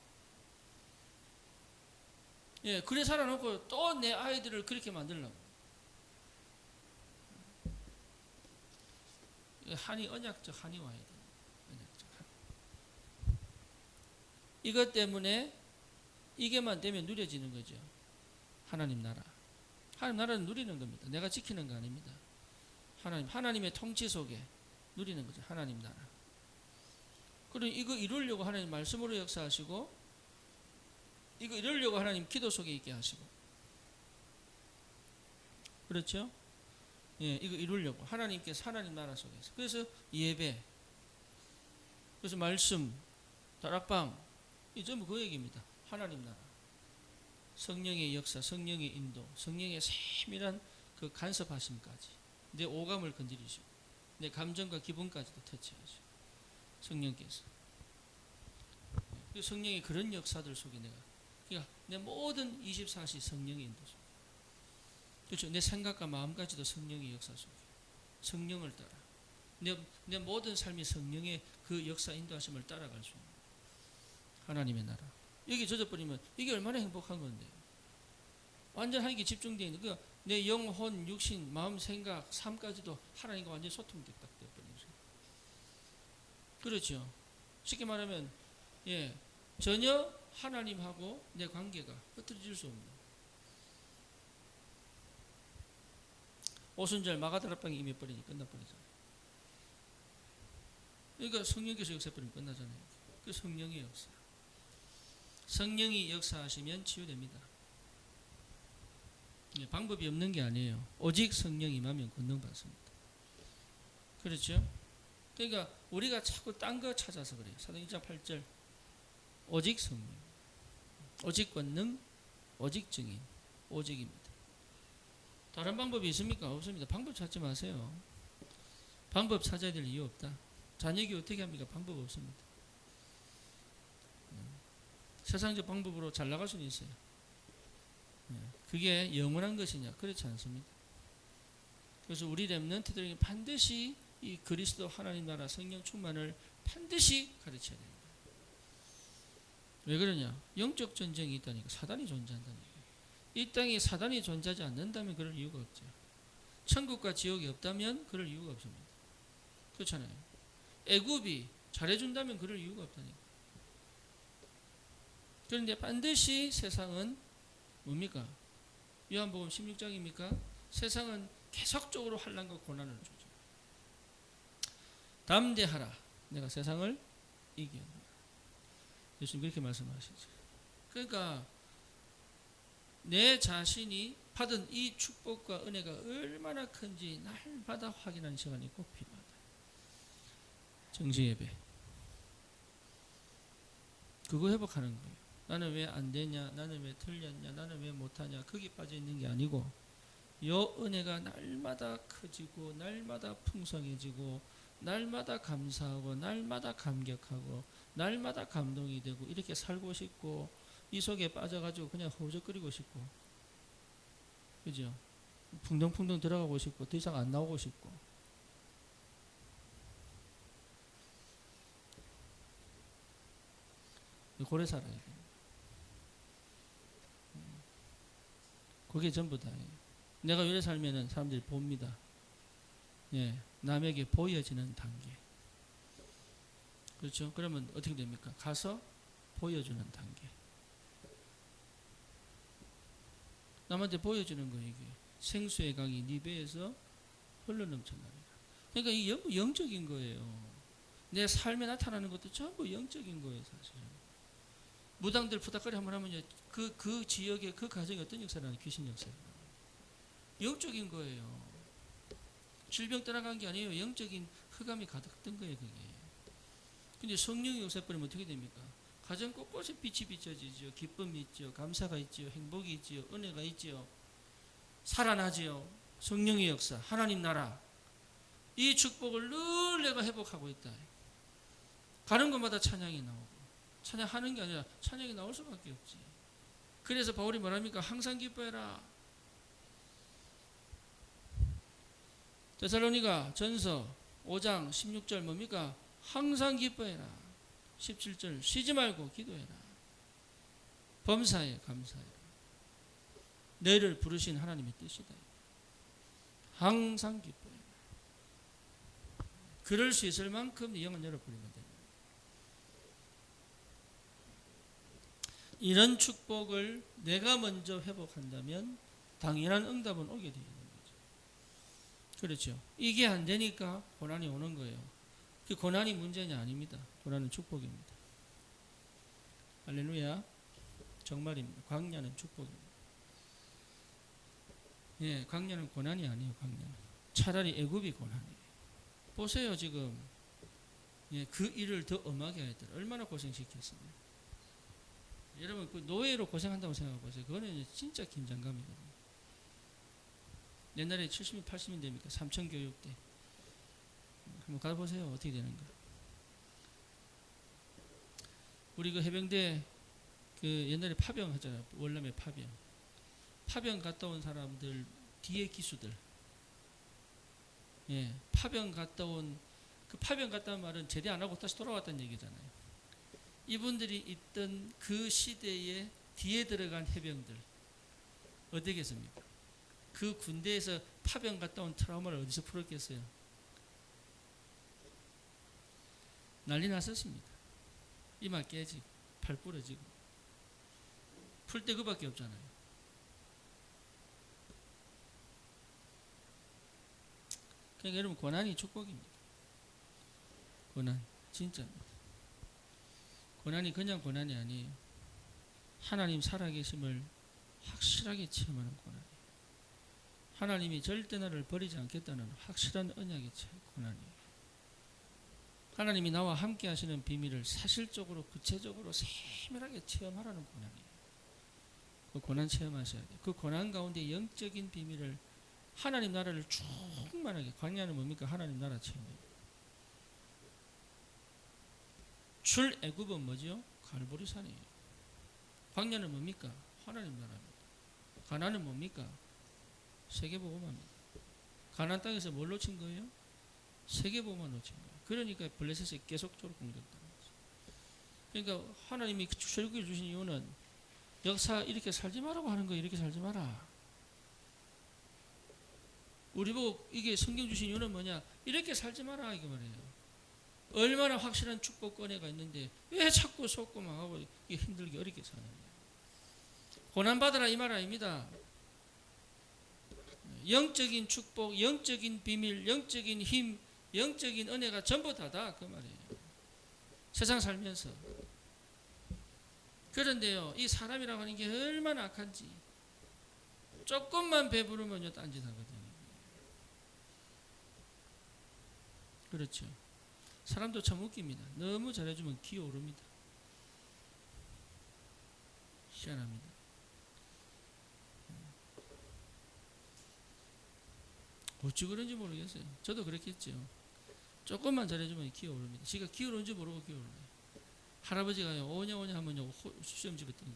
예, 그래 살아놓고 또 내 아이들을 그렇게 만들려고. 한이 언약적 한이 와야 돼. 언약적 한. 이것 때문에 이게만 되면 누려지는 거죠. 하나님 나라. 하나님 나라는 누리는 겁니다. 내가 지키는 거 아닙니다. 하나님의 통치 속에 누리는 거죠. 하나님 나라. 그리고 이거 이루려고 하나님 말씀으로 역사하시고, 이거 이루려고 하나님 기도 속에 있게 하시고. 그렇죠? 예, 이거 이루려고 하나님께서 하나님 나라 속에서. 그래서 예배, 그래서 말씀, 다락방, 이 전부 그 얘기입니다. 하나님 나라. 성령의 역사, 성령의 인도, 성령의 세밀한 그 간섭하심까지. 내 오감을 건드리시고 내 감정과 기분까지도 터치하시고 성령께서 그 성령의 그런 역사들 속에 내가 그러니까 내 모든 24시 성령의 인도 속에 그렇죠. 내 생각과 마음까지도 성령의 역사 속에 성령을 따라 내 모든 삶이 성령의 그 역사 인도하심을 따라갈 수 있는 하나님의 나라. 여기 젖어버리면 이게 얼마나 행복한 건데. 완전 하나님께 집중되어 있는 그러니까 내 영혼, 육신, 마음, 생각, 삶까지도 하나님과 완전히 소통이 딱 되어버리는 거죠. 그렇죠. 쉽게 말하면 전혀 하나님하고 내 관계가 흩어질 수 없는 오순절 마가다락방에 임해버리니 끝나버리잖아요. 그러니까 성령께서 역사해버리면 끝나잖아요. 그 성령의 역사. 성령이 역사하시면 치유됩니다. 방법이 없는 게 아니에요. 오직 성령이 임하면 권능받습니다. 그렇죠? 그러니까 우리가 자꾸 딴 거 찾아서 그래요. 사도행 1장 8절 오직 성령, 오직 권능, 오직 증인, 오직입니다. 다른 방법이 있습니까? 없습니다. 방법 찾지 마세요. 방법 찾아야 될 이유 없다. 자녀에게 어떻게 합니까? 방법 없습니다. 세상적 방법으로 잘 나갈 수는 있어요. 그게 영원한 것이냐? 그렇지 않습니다. 그래서 우리 렘넌트들에게 반드시 이 그리스도 하나님 나라 성령 충만을 반드시 가르쳐야 됩니다. 왜 그러냐? 영적 전쟁이 있다니까. 사단이 존재한다니까. 이 땅에 사단이 존재하지 않는다면 그럴 이유가 없죠. 천국과 지옥이 없다면 그럴 이유가 없습니다. 그렇잖아요. 애굽이 잘해준다면 그럴 이유가 없다니까. 그런데 반드시 세상은 뭡니까? 요한복음 16장입니까? 세상은 계속적으로 환난과 고난을 주죠. 담대하라. 내가 세상을 이기었노라. 예수님 그렇게 말씀하시죠. 그러니까 내 자신이 받은 이 축복과 은혜가 얼마나 큰지 날마다 확인하는 시간이 꼭 필요하다. 정시예배. 그거 회복하는 거예요. 나는 왜 안 되냐? 나는 왜 틀렸냐? 나는 왜 못하냐? 거기 빠져 있는 게 아니고 요 은혜가 날마다 커지고 날마다 풍성해지고 날마다 감사하고 날마다 감격하고 날마다 감동이 되고 이렇게 살고 싶고 이 속에 빠져가지고 그냥 허우적거리고 싶고 그죠? 풍덩풍덩 들어가고 싶고 더 이상 안 나오고 싶고 고래 살아야 돼요. 그게 전부 다예요. 내가 이래 살면은 사람들이 봅니다. 남에게 보여지는 단계. 그렇죠? 그러면 어떻게 됩니까? 가서 보여주는 단계. 남한테 보여주는 거예요. 이게 생수의 강이 네 배에서 흘러넘쳐나니라. 그러니까 이 영적인 거예요. 내 삶에 나타나는 것도 전부 영적인 거예요, 사실은. 무당들 부닥거리 한번 하면요, 그 지역의 그 가정이 어떤 역사를 하는 귀신 역사예요. 영적인 거예요. 질병 떠나간 게 아니에요. 영적인 흑암이 가득했던 거예요, 그게. 근데 성령이 역사해버리면 어떻게 됩니까? 가정 곳곳에 빛이 비춰지죠. 기쁨이 있죠. 감사가 있죠. 행복이 있죠. 은혜가 있죠. 살아나지요. 성령의 역사, 하나님 나라. 이 축복을 늘 내가 회복하고 있다. 가는 곳마다 찬양이 나오고. 찬양하는 게 아니라 찬양이 나올 수밖에 없지. 그래서 바울이 말합니까? 항상 기뻐해라. 데살로니가 전서 5장 16절 뭡니까? 항상 기뻐해라. 17절 쉬지 말고 기도해라. 범사에 감사해라. 너희를 부르신 하나님의 뜻이다. 항상 기뻐해라. 그럴 수 있을 만큼 네 영을 열어버리면 됩니다. 이런 축복을 내가 먼저 회복한다면 당연한 응답은 오게 되어 있는 거죠. 그렇죠. 이게 안 되니까 고난이 오는 거예요. 그 고난이 문제냐? 아닙니다. 고난은 축복입니다. 할렐루야. 정말입니다. 광야는 축복입니다. 광야는 고난이 아니에요. 광야는 차라리 애굽이 고난이에요. 보세요. 지금 그 일을 더 엄하게 하였더라. 얼마나 고생시켰습니까? 여러분 그 노예로 고생한다고 생각해 보세요. 그거는 진짜 긴장감이거든요. 옛날에 70년, 80년대입니까? 삼천교육대. 한번 가보세요. 어떻게 되는가. 우리 그 해병대 그 옛날에 파병 하잖아요. 월남에 파병. 파병 갔다 온 사람들 뒤에 기수들. 예, 파병 갔다 온 그 파병 갔다 온 말은 제대 안 하고 다시 돌아왔다는 얘기잖아요. 이분들이 있던 그 시대에 뒤에 들어간 해병들 어디겠습니까? 그 군대에서 파병 갔다 온 트라우마를 어디서 풀었겠어요? 난리 났었습니다. 이마 깨지고 팔 부러지고 풀 때 그밖에 없잖아요. 그러니까 여러분 고난이 축복입니다. 고난 진짜입니다. 고난이 그냥 고난이 아니에요. 하나님 살아계심을 확실하게 체험하는 고난이에요. 하나님이 절대 나를 버리지 않겠다는 확실한 언약의 고난이에요. 하나님이 나와 함께 하시는 비밀을 사실적으로 구체적으로 세밀하게 체험하라는 고난이에요. 그 고난 체험하셔야 돼요. 그 고난 가운데 영적인 비밀을 하나님 나라를 충만하게, 광야는 뭡니까? 하나님 나라 체험이에요. 출애굽은 뭐죠? 갈보리산이에요. 광야는 뭡니까? 하나님 나라입니다. 가나안은 뭡니까? 세계복음화입니다. 가나안 땅에서 뭘 놓친 거예요? 세계복음화 놓친 거예요. 그러니까 블레셋에 계속적으로 공격당한 거죠. 그러니까 하나님이 출애굽을 주신 이유는 역사 이렇게 살지 말라고 하는 거예요. 이렇게 살지 마라. 우리 보고 이게 성경 주신 이유는 뭐냐? 이렇게 살지 마라 이게 말이에요. 얼마나 확실한 축복 은혜가 있는데 왜 자꾸 속고 망하고 힘들게 어렵게 사는 거예요. 고난받으라 이 말 아닙니다. 영적인 축복, 영적인 비밀, 영적인 힘, 영적인 은혜가 전부 다다 그 말이에요. 세상 살면서. 그런데요, 이 사람이라고 하는 게 얼마나 악한지 조금만 배부르면요 딴짓하거든요. 그렇죠. 사람도 참 웃깁니다. 너무 잘해주면 기어오릅니다. 희한합니다. 어찌 그런지 모르겠어요. 저도 그렇겠죠. 조금만 잘해주면 기어오릅니다. 지가 기어오른지 모르고 기어올라요. 할아버지가요 오냐 오냐 하면요 수염 집어뜯고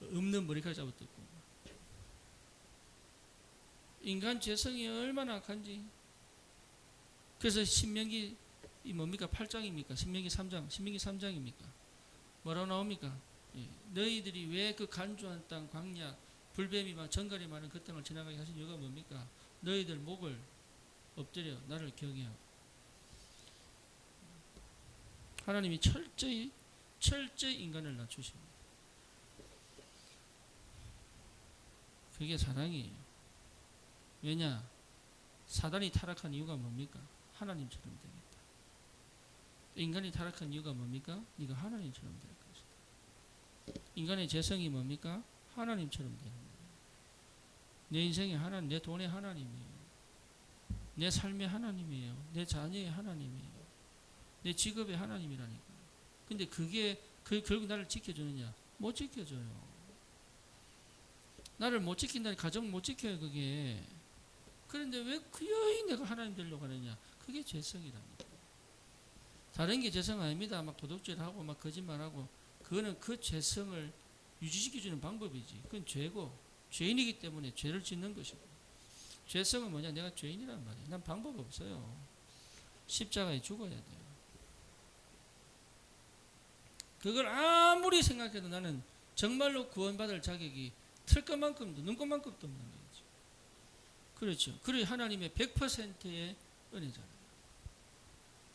없는 머리카락 잡아뜯고. 인간 죄성이 얼마나 악한지. 그래서 신명기 이 뭡니까? 8장입니까? 신명기 3장. 신명기 3장입니까? 뭐라고 나옵니까? 예. 너희들이 왜 그 간주한 땅 광야 불뱀이 막 정갈이 많은 그 땅을 지나가게 하신 이유가 뭡니까? 너희들 목을 엎드려 나를 경외하고. 하나님이 철저히 인간을 낮추십니다. 그게 사랑이에요. 왜냐? 사단이 타락한 이유가 뭡니까? 하나님처럼 되겠다. 인간이 타락한 이유가 뭡니까? 네가 하나님처럼 될 것이다. 인간의 재성이 뭡니까? 하나님처럼 되는 거예요. 내 인생의 하나님, 내 돈의 하나님이에요. 내 삶의 하나님이에요. 내 자녀의 하나님이에요. 내 직업의 하나님이라니까. 근데 그게 결국 나를 지켜주느냐? 못 지켜줘요. 나를 못 지킨다니 가정 못 지켜요 그게. 그런데 왜 그 여인 내가 하나님 되려고 하느냐? 그게 죄성이랍니다. 다른 게 죄성 아닙니다. 막 도둑질하고 막 거짓말하고 그거는 그 죄성을 유지시켜주는 방법이지. 그건 죄고 죄인이기 때문에 죄를 짓는 것이고. 죄성은 뭐냐? 내가 죄인이란 말이에요. 난 방법 없어요. 십자가에 죽어야 돼요. 그걸 아무리 생각해도 나는 정말로 구원받을 자격이 틀 것만큼도 눈 것만큼도 없는 거죠. 그렇죠. 그래 하나님의 100%의 은혜잖아요.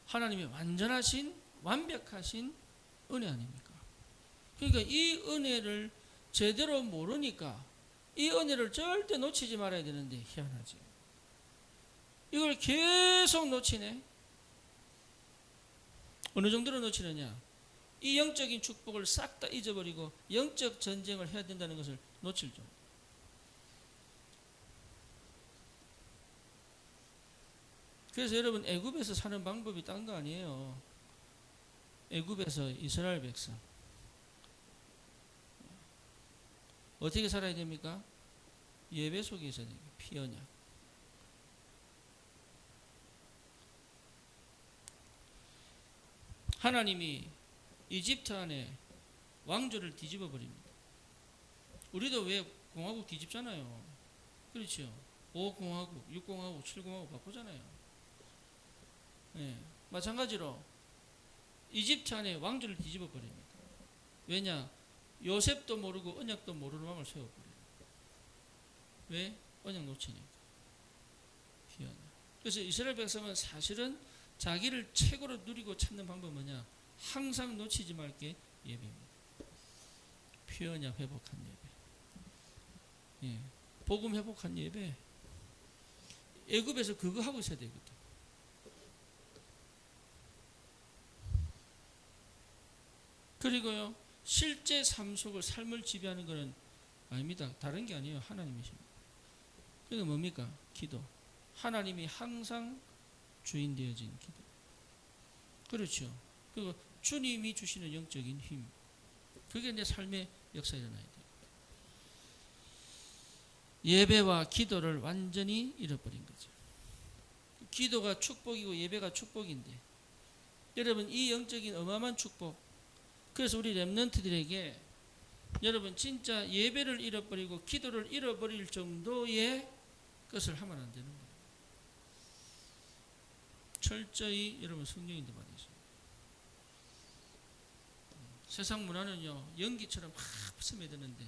하나님의 완전하신 완벽하신 은혜 아닙니까? 그러니까 이 은혜를 제대로 모르니까 이 은혜를 절대 놓치지 말아야 되는데 희한하죠. 이걸 계속 놓치네. 어느 정도로 놓치느냐? 이 영적인 축복을 싹 다 잊어버리고 영적 전쟁을 해야 된다는 것을 놓칠 정도. 그래서 여러분 애굽에서 사는 방법이 딴 거 아니에요. 애굽에서 이스라엘 백성 어떻게 살아야 됩니까? 예배 속에 있어야 돼요. 피언약. 하나님이 이집트 안에 왕조를 뒤집어 버립니다. 우리도 왜 공화국 뒤집잖아요. 그렇죠. 5공화국, 6공화국, 7공화국 바꾸잖아요. 네. 마찬가지로 이집트 안에 왕조를 뒤집어 버립니다. 왜냐? 요셉도 모르고 언약도 모르는 왕을 세워버려요. 왜? 언약 놓치니까. 피언약. 그래서 이스라엘 백성은 사실은 자기를 최고로 누리고 찾는 방법은 뭐냐? 항상 놓치지 말 게 예배입니다. 피언약 회복한 예배. 예. 복음 회복한 예배. 애굽에서 그거 하고 있어야 되거든. 그리고요, 실제 삶 속을 삶을 지배하는 것은 아닙니다. 다른 게 아니에요. 하나님이십니다. 그게 뭡니까? 기도. 하나님이 항상 주인 되어진 기도. 그렇죠. 그리고 주님이 주시는 영적인 힘. 그게 내 삶의 역사에 일어나야 돼요. 예배와 기도를 완전히 잃어버린 거죠. 기도가 축복이고 예배가 축복인데, 여러분 이 영적인 어마어마한 축복. 그래서 우리 렘넌트들에게 여러분 진짜 예배를 잃어버리고 기도를 잃어버릴 정도의 것을 하면 안 되는 거예요. 철저히 여러분 성령인도 받으세요. 세상 문화는요, 연기처럼 막 스며드는데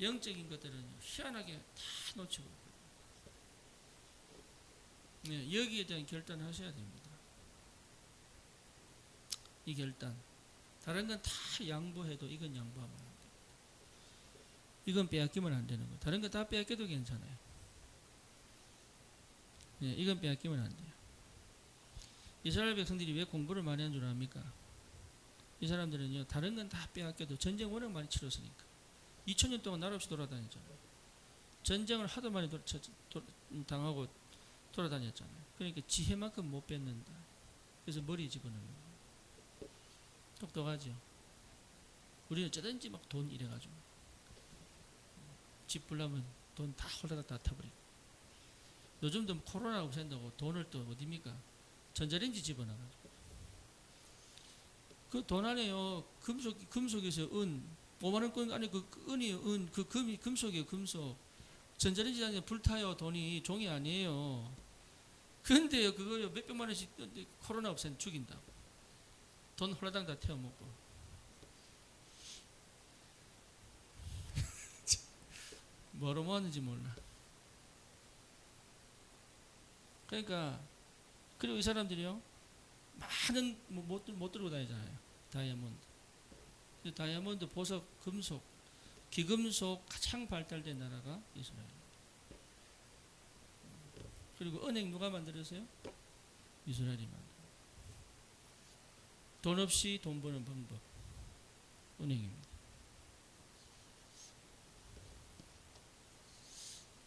영적인 것들은 희한하게 다 놓치고 있거든요. 네, 여기에 대한 결단을 하셔야 됩니다. 이 결단. 다른 건 다 양보해도 이건 양보하면 안 돼요. 이건 빼앗기면 안 되는 거예요. 다른 거 다 빼앗겨도 괜찮아요. 네, 이건 빼앗기면 안 돼요. 이스라엘 백성들이 왜 공부를 많이 한 줄 압니까? 이 사람들은요, 다른 건 다 빼앗겨도 전쟁 워낙 많이 치렀으니까 2000년 동안 나라 없이 돌아다녔잖아요. 전쟁을 하도 많이 당하고 돌아다녔잖아요. 그러니까 지혜만큼 못 뺏는다. 그래서 머리 집어넣는 거예요. 똑똑하죠. 우리는 어쩌든지 막 돈 이래가지고 집 불나면 돈 다 홀라닥 다 타버리고, 요즘도 코로나 없앤다고 돈을 또 어디입니까? 전자레인지 집어넣어가지고 그 돈 안에요, 금속에서 은 5만원권 안에 그 은이에요. 은, 그 금속이에요. 금속. 전자레인지 안에 불타요. 돈이 종이 아니에요. 근데요, 그거요, 몇백만 원씩 코로나 없앤 죽인다고 돈 홀라당 다 태워먹고. 뭐로 모았는지 몰라. 그러니까, 그리고 이 사람들이요, 많은 못 들고 다니잖아요. 다이아몬드. 다이아몬드, 보석, 금속, 기금속 가장 발달된 나라가 이스라엘. 그리고 은행 누가 만들었어요? 이스라엘이 만들었어요. 돈 없이 돈 버는 방법, 은행입니다.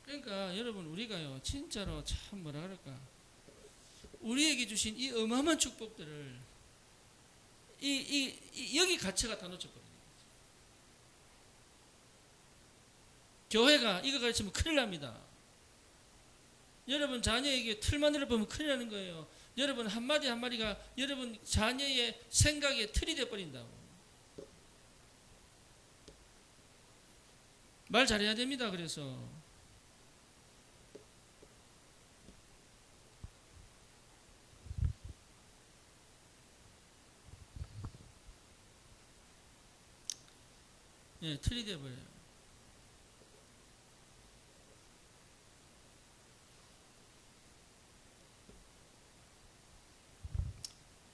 그러니까 여러분, 우리가요 진짜로 참 뭐라 그럴까, 우리에게 주신 이 어마어마한 축복들을 여기 가치가 다 놓쳐버려요. 교회가 이거 가르치면 큰일 납니다. 여러분 자녀에게 틀만 들어보면 큰일 나는 거예요. 여러분 한마디 한마디가 여러분 자녀의 생각에 틀이 돼버린다고. 말 잘해야 됩니다. 그래서 예, 틀이 돼버려요.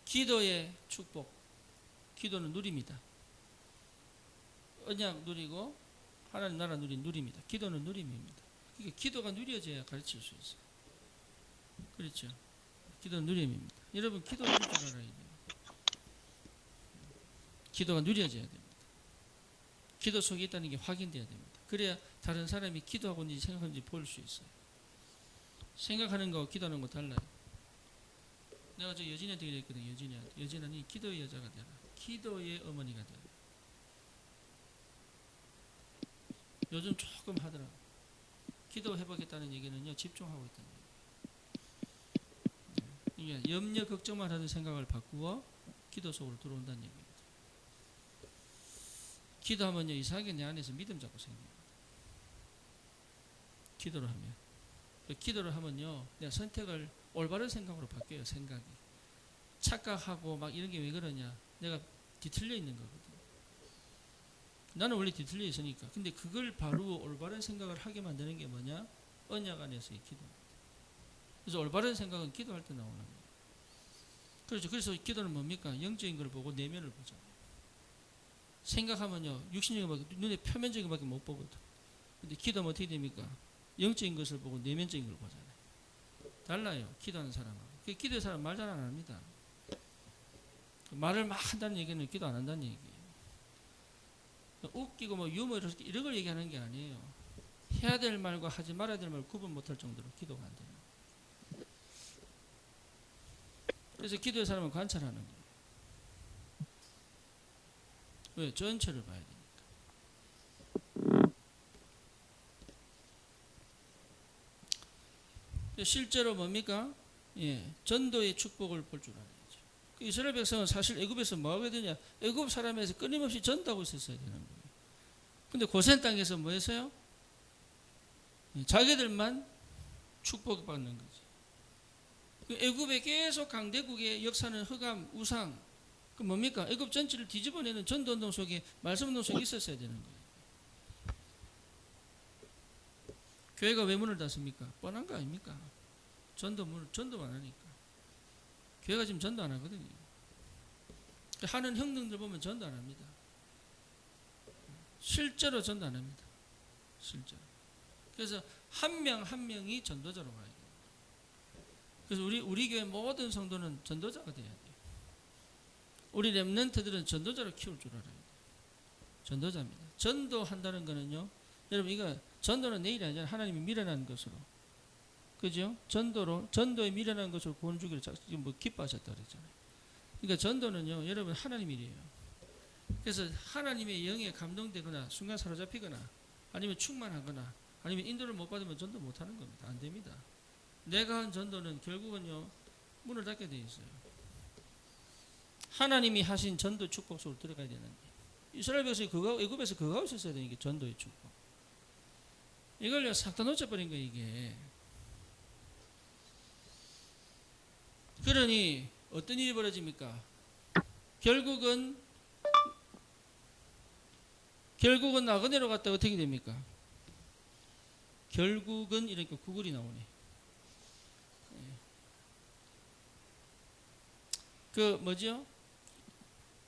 기도의 축복. 기도는 누립니다. 언약 누리고 하나님 나라 누립니다. 기도는 누림입니다. 그러니까 기도가 누려져야 가르칠 수 있어요. 그렇죠. 기도는 누림입니다. 여러분 기도 누릴 줄 알아야 돼요. 기도가 누려져야 됩니다. 기도 속에 있다는 게 확인돼야 됩니다. 그래야 다른 사람이 기도하고 있는지 생각하는지 볼 수 있어요. 생각하는 거하고 기도하는 거 달라요. 내가 저 여진이한테 그랬거든요. 여진이한테. 여진아니 기도의 여자가 되라. 기도의 어머니가 되라. 요즘 조금 하더라고. 기도해보겠다는 얘기는요, 집중하고 있다는 얘기예요. 그러니까 염려 걱정만 하는 생각을 바꾸어 기도 속으로 들어온다는 얘기입니다. 기도하면요, 이상하게 내 안에서 믿음 잡고 생깁니다. 기도를 하면. 기도를 하면요, 내가 선택을 올바른 생각으로 바뀌어요. 생각이 착각하고 막 이런 게 왜 그러냐, 내가 뒤틀려 있는 거거든. 나는 원래 뒤틀려 있으니까. 근데 그걸 바로 올바른 생각을 하게 만드는 게 뭐냐, 언약 안에서의 기도. 그래서 올바른 생각은 기도할 때 나오는 거예요. 그렇죠. 그래서 기도는 뭡니까? 영적인 걸 보고 내면을 보잖아요. 생각하면요, 육신적인 것밖에, 눈에 표면적인 것밖에 못 보거든. 근데 기도하면 어떻게 됩니까? 영적인 것을 보고 내면적인 걸 보잖아요. 달라요, 기도하는 사람하고. 기도의 사람은 말 잘 안 합니다. 말을 막 한다는 얘기는 기도 안 한다는 얘기예요. 웃기고 뭐 유머 이런 걸 얘기하는 게 아니에요. 해야 될 말과 하지 말아야 될 말을 구분 못할 정도로 기도가 안 돼요. 그래서 기도의 사람은 관찰하는 거예요. 왜? 전체를 봐야 되니까. 실제로 뭡니까? 예, 전도의 축복을 볼 줄 알아야죠. 이스라엘 백성은 사실 애굽에서 뭐 하게 되냐? 애굽 사람에서 끊임없이 전도하고 있었어야 되는 거예요. 근데 고센 땅에서 뭐 했어요? 자기들만 축복받는 거지. 애굽에 계속 강대국의 역사는 흑암, 우상, 그 뭡니까? 애굽 전체를 뒤집어내는 전도운동 속에, 말씀운동 속에 있었어야 되는 거예요. 교회가 왜 문을 닫습니까? 뻔한 거 아닙니까? 전도만 하니까. 교회가 지금 전도 안 하거든요. 하는 형님들 보면 전도 안 합니다. 실제로 전도 안 합니다. 실제로. 그래서 한 명 한 명이 전도자로 가야 돼요. 그래서 우리 교회 모든 성도는 전도자가 돼야 돼요. 우리 렘넌트들은 전도자로 키울 줄 알아야 돼요. 전도자입니다. 전도한다는 거는요, 여러분, 이거 전도는 내일이 아니라 하나님이 미련한 것으로, 그죠? 전도에 미련한 것으로 구원 주기를 지금 뭐 기뻐하셨다 그랬잖아요. 그러니까 전도는요, 여러분, 하나님 일이에요. 그래서 하나님의 영에 감동되거나 순간 사로잡히거나 아니면 충만하거나 아니면 인도를 못 받으면 전도 못 하는 겁니다. 안 됩니다. 내가 한 전도는 결국은요, 문을 닫게 돼 있어요. 하나님이 하신 전도 축복 속으로 들어가야 되는데, 이스라엘 백성이 애굽에서 그거 하고 있었어야 되는 게 전도의 축복. 이걸 싹 다 놓쳐버린 거예요, 이게. 그러니 어떤 일이 벌어집니까? 결국은 나그네로 갔다 어떻게 됩니까? 결국은 이렇게 구글이 나오네. 그 뭐죠?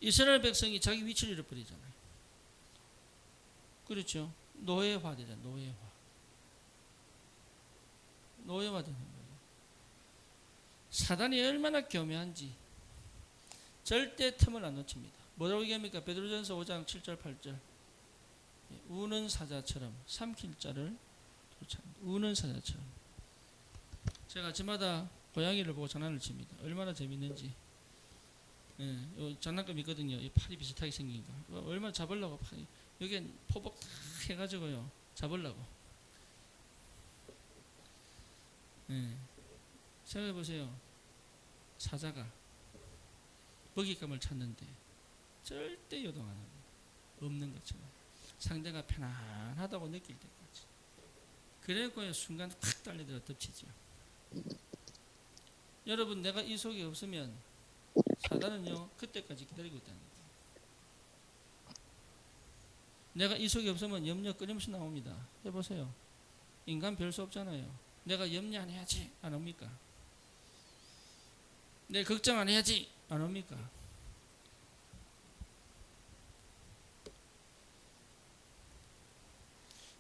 이스라엘 백성이 자기 위치를 잃어버리잖아요. 그렇죠? 노예화 되잖아요. 노예화 되는 거예요. 사단이 얼마나 교묘한지 절대 틈을 안 놓칩니다. 뭐라고 얘기합니까? 베드로전서 5장 7절 8절. 우는 사자처럼 삼킬 자를 쫓아낸다. 우는 사자처럼. 제가 아침마다 고양이를 보고 장난을 칩니다. 얼마나 재밌는지. 장난감 있거든요. 이 팔이 비슷하게 생긴 거. 얼마나 잡으려고 여기에 포복 탁 해가지고요, 잡으려고. 생각해 보세요. 사자가 먹잇감을 찾는데 절대 요동 안 합니다. 없는 것처럼. 상대가 편안하다고 느낄 때까지. 그래서 순간 탁 달려들어 덮치죠. 여러분, 내가 이 속에 없으면 사단은요, 그때까지 기다리고 있다는 거예요. 내가 이 속에 없으면 염려 끊임없이 나옵니다. 해보세요. 인간 별 수 없잖아요. 내가 염려 안 해야지, 안 옵니까? 내 걱정 안 해야지, 안 옵니까?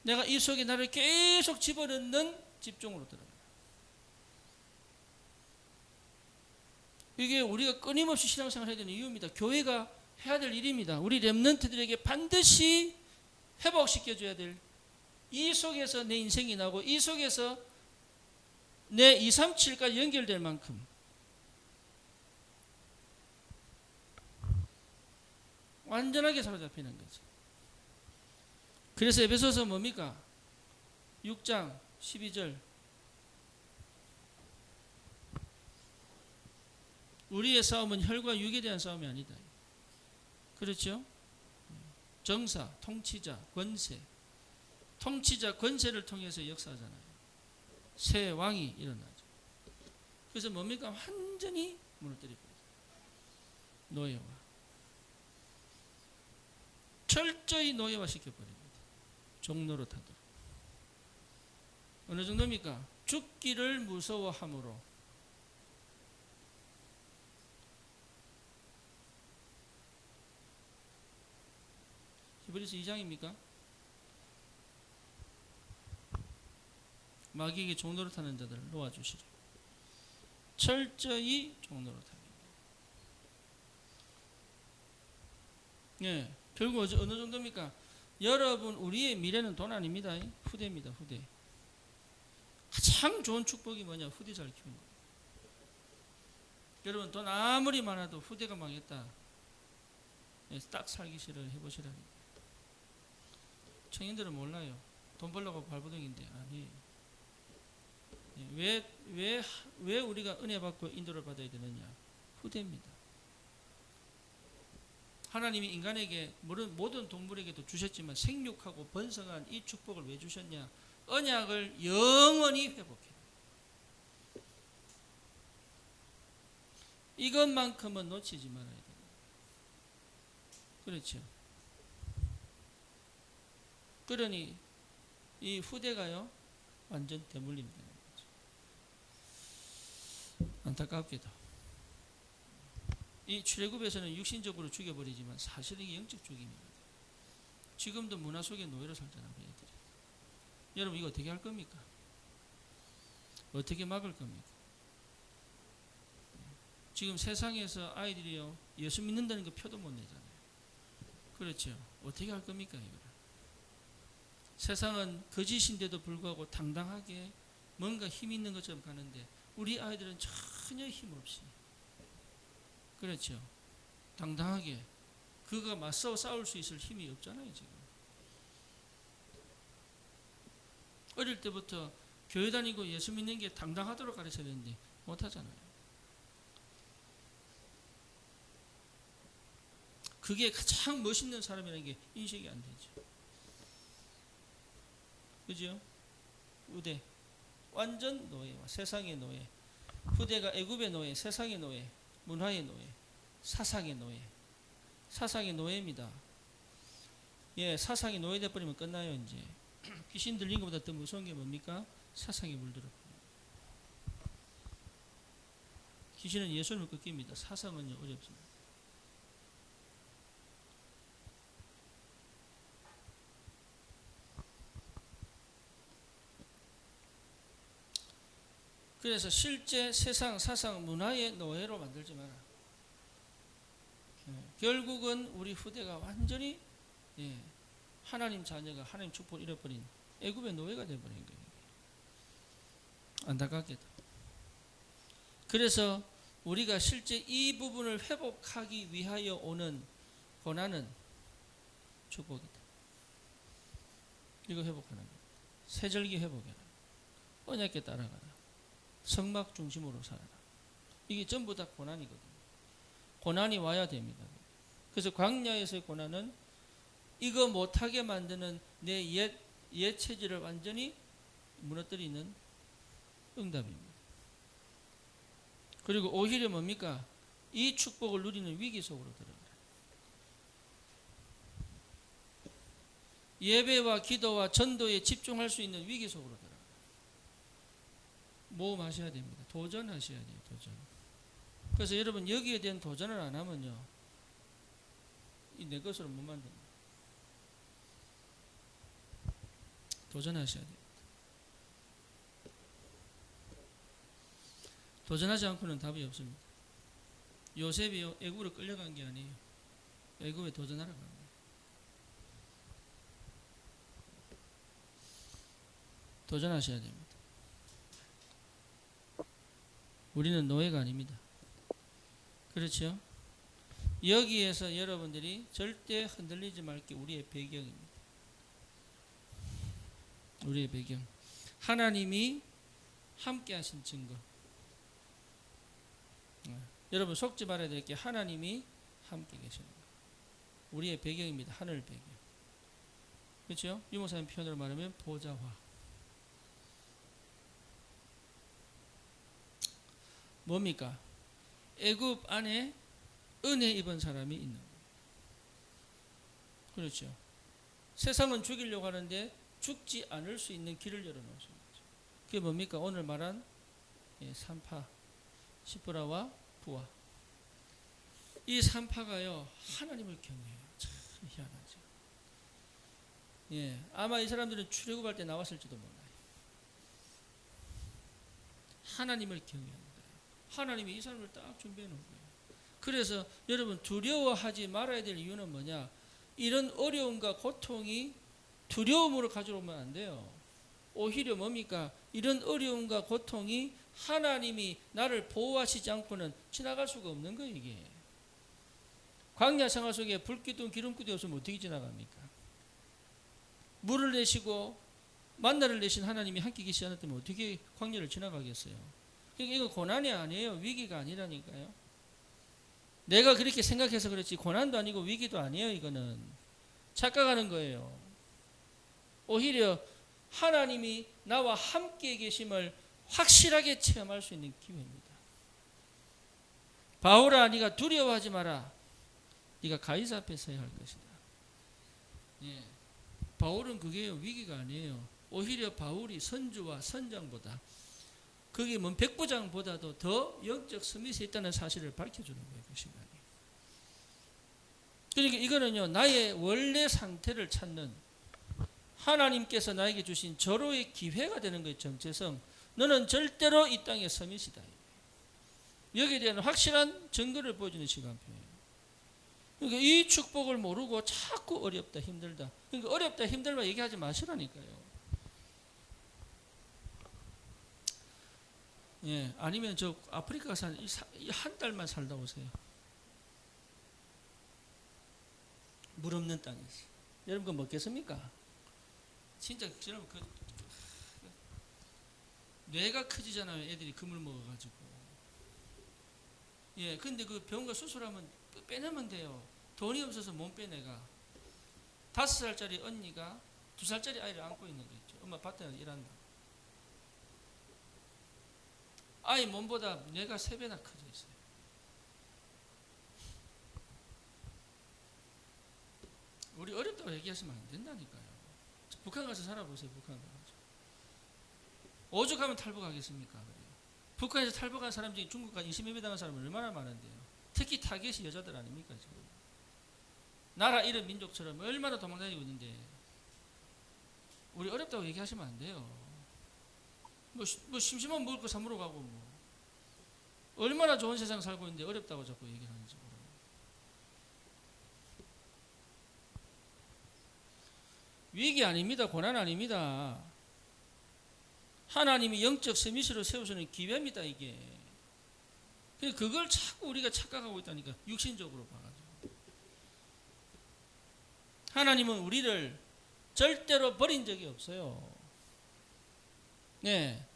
내가 이 속에 나를 계속 집어넣는 집중으로 들어가요. 이게 우리가 끊임없이 신앙생활을 해야 되는 이유입니다. 교회가 해야 될 일입니다. 우리 렘넌트들에게 반드시 회복시켜줘야 될, 이 속에서 내 인생이 나고 이 속에서 내 237과 연결될 만큼 완전하게 사로잡히는 거죠. 그래서 에베소서 뭡니까? 6장 12절. 우리의 싸움은 혈과 육에 대한 싸움이 아니다. 그렇죠? 정사, 통치자, 권세. 통치자, 권세를 통해서 역사하잖아요. 새 왕이 일어나죠. 그래서 뭡니까? 완전히 무너뜨리고 노예화. 철저히 노예화 시켜버립니다. 종노릇하도록. 어느 정도입니까? 죽기를 무서워함으로. 히브리서 2장입니까? 마귀에게 종노릇하는 자들을 놓아주시리. 철저히 종노릇합니다. 예, 결국 어느 정도입니까? 여러분, 우리의 미래는 돈 아닙니다. 후대입니다. 후대. 가장 좋은 축복이 뭐냐? 후대 잘 키우는 거예요. 여러분, 돈 아무리 많아도 후대가 망했다. 딱 살기 싫어 해보시라. 청년들은 몰라요. 돈 벌려고 발버둥인데 아니에요. 왜 우리가 은혜 받고 인도를 받아야 되느냐? 후대입니다. 하나님이 인간에게 모든 동물에게도 주셨지만 생육하고 번성한 이 축복을 왜 주셨냐? 언약을 영원히 회복해. 이것만큼은 놓치지 말아야 돼요. 그렇죠. 그러니 이 후대가요 완전 대물림되는 거죠. 안타깝게도 이 출애굽에서는 육신적으로 죽여버리지만 사실은 이게 영적 죽임입니다. 지금도 문화 속에 노예로 살잖아요. 애들이. 여러분 이거 어떻게 할 겁니까? 어떻게 막을 겁니까? 지금 세상에서 아이들이요 예수 믿는다는 거 표도 못 내잖아요. 그렇죠. 어떻게 할 겁니까 이거를? 세상은 거짓인데도 불구하고 당당하게 뭔가 힘 있는 것처럼 가는데 우리 아이들은 전혀 힘없이 그렇죠. 당당하게 그가 맞서 싸울 수 있을 힘이 없잖아요 지금. 어릴 때부터 교회 다니고 예수 믿는 게 당당하도록 가르쳐야 되는데 못하잖아요. 그게 가장 멋있는 사람이라는 게 인식이 안 되죠. 그죠? 후대 완전 노예와 세상의 노예. 후대가 애굽의 노예, 세상의 노예, 문화의 노예, 사상의 노예. 사상의 노예입니다. 예, 사상이 노예돼 버리면 끝나요 이제. 귀신 들린 것보다 더 무서운 게 뭡니까? 사상에 물들어. 귀신은 예수님을 꺾입니다. 사상은요 어렵습니다. 그래서 실제 세상, 사상, 문화의 노예로 만들지 마라. 결국은 우리 후대가 완전히 하나님 자녀가 하나님 축복을 잃어버린 애굽의 노예가 되어버린 거예요. 안타깝게도. 그래서 우리가 실제 이 부분을 회복하기 위하여 오는 고난은 축복이다. 이거 회복하는 거예요. 세절기 회복해라. 언약에 따라가라. 성막 중심으로 살아라. 이게 전부 다 고난이거든요. 고난이 와야 됩니다. 그래서 광야에서의 고난은 이거 못하게 만드는 내 옛 체질을 완전히 무너뜨리는 응답입니다. 그리고 오히려 뭡니까? 이 축복을 누리는 위기 속으로 들어가라. 예배와 기도와 전도에 집중할 수 있는 위기 속으로 들어가라. 모험하셔야 됩니다. 도전하셔야 돼요. 도전. 그래서 여러분 여기에 대한 도전을 안 하면요 이 내 것으로 못 만듭니다. 도전하셔야 돼요. 도전하지 않고는 답이 없습니다. 요셉이 애굽으로 끌려간 게 아니에요. 애굽에 도전하러 간 거예요. 도전하셔야 됩니다. 우리는 노예가 아닙니다. 그렇죠? 여기에서 여러분들이 절대 흔들리지 말 게 우리의 배경입니다. 우리의 배경. 하나님이 함께 하신 증거. 여러분 속지 말아야 될 게 하나님이 함께 계시는 거. 우리의 배경입니다. 하늘 배경. 그렇죠? 유목사님 표현으로 말하면 보좌화. 뭡니까? 애굽 안에 은혜 입은 사람이 있는 거예요. 그렇죠? 세상은 죽이려고 하는데 죽지 않을 수 있는 길을 열어놓으신 거죠. 그게 뭡니까? 오늘 말한 산파, 시브라와 부와. 이 산파가요 하나님을 경외해요. 참 희한하죠. 아마 이 사람들은 출애굽할 때 나왔을지도 몰라요. 하나님을 경외합니다. 하나님이 이 사람을 딱 준비해 놓은 거예요. 그래서 여러분 두려워하지 말아야 될 이유는 뭐냐? 이런 어려움과 고통이 두려움으로 가져오면 안 돼요. 오히려 뭡니까? 이런 어려움과 고통이 하나님이 나를 보호하시지 않고는 지나갈 수가 없는 거예요. 이게 광야 생활 속에 불기둥 기름기둥 없으면 어떻게 지나갑니까? 물을 내시고 만나를 내신 하나님이 함께 계시지 않았다면 어떻게 광야를 지나가겠어요? 그러니까 이거 고난이 아니에요. 위기가 아니라니까요. 내가 그렇게 생각해서 그렇지 고난도 아니고 위기도 아니에요. 이거는 착각하는 거예요. 오히려 하나님이 나와 함께 계심을 확실하게 체험할 수 있는 기회입니다. 바울아, 네가 두려워하지 마라. 네가 가이사 앞에 서야 할 것이다. 바울은 그게요, 위기가 아니에요. 오히려 바울이 선주와 선장보다, 그게 뭐 백부장보다도 더 영적 스밋이 있다는 사실을 밝혀주는 거예요. 그 시간이. 그러니까 이거는요, 나의 원래 상태를 찾는 하나님께서 나에게 주신 절호의 기회가 되는 거예요. 정체성. 너는 절대로 이 땅의 서밋이다. 여기에 대한 확실한 증거를 보여주는 시간표예요. 그러니까 이 축복을 모르고 자꾸 어렵다 힘들다. 그러니까 어렵다 힘들다 얘기하지 마시라니까요. 아니면 저 아프리카 가서 한 달만 살다 오세요. 물 없는 땅에서. 여러분 그거 먹겠습니까? 진짜 여러분 그 뇌가 커지잖아요. 애들이 그물 먹어가지고. 근데 그 병원가 수술하면 빼내면 돼요. 돈이 없어서 못 빼내가. 5살짜리 언니가 2살짜리 아이를 안고 있는 거 있죠. 엄마 밭에 일한다. 아이 몸보다 뇌가 3배나 커져 있어요. 우리 어렵다고 얘기하시면 안 된다니까요. 북한 가서 살아보세요. 북한 가서. 오죽하면 탈북하겠습니까? 그래요. 북한에서 탈북한 사람 중에 중국까지 인신매매 당한 사람은 얼마나 많은데요. 특히 타겟이 여자들 아닙니까? 지금 나라 이런 민족처럼 얼마나 도망다니고 있는데 우리 어렵다고 얘기하시면 안 돼요. 뭐 심심하면 먹을 거 사물어 가고 뭐 얼마나 좋은 세상 살고 있는데 어렵다고 자꾸 얘기를 하는지 모르겠어요. 위기 아닙니다. 고난 아닙니다. 하나님이 영적 서밋으로 세우시는 기회입니다. 이게. 그걸 자꾸 우리가 착각하고 있다니까. 육신적으로 봐가지고. 하나님은 우리를 절대로 버린 적이 없어요.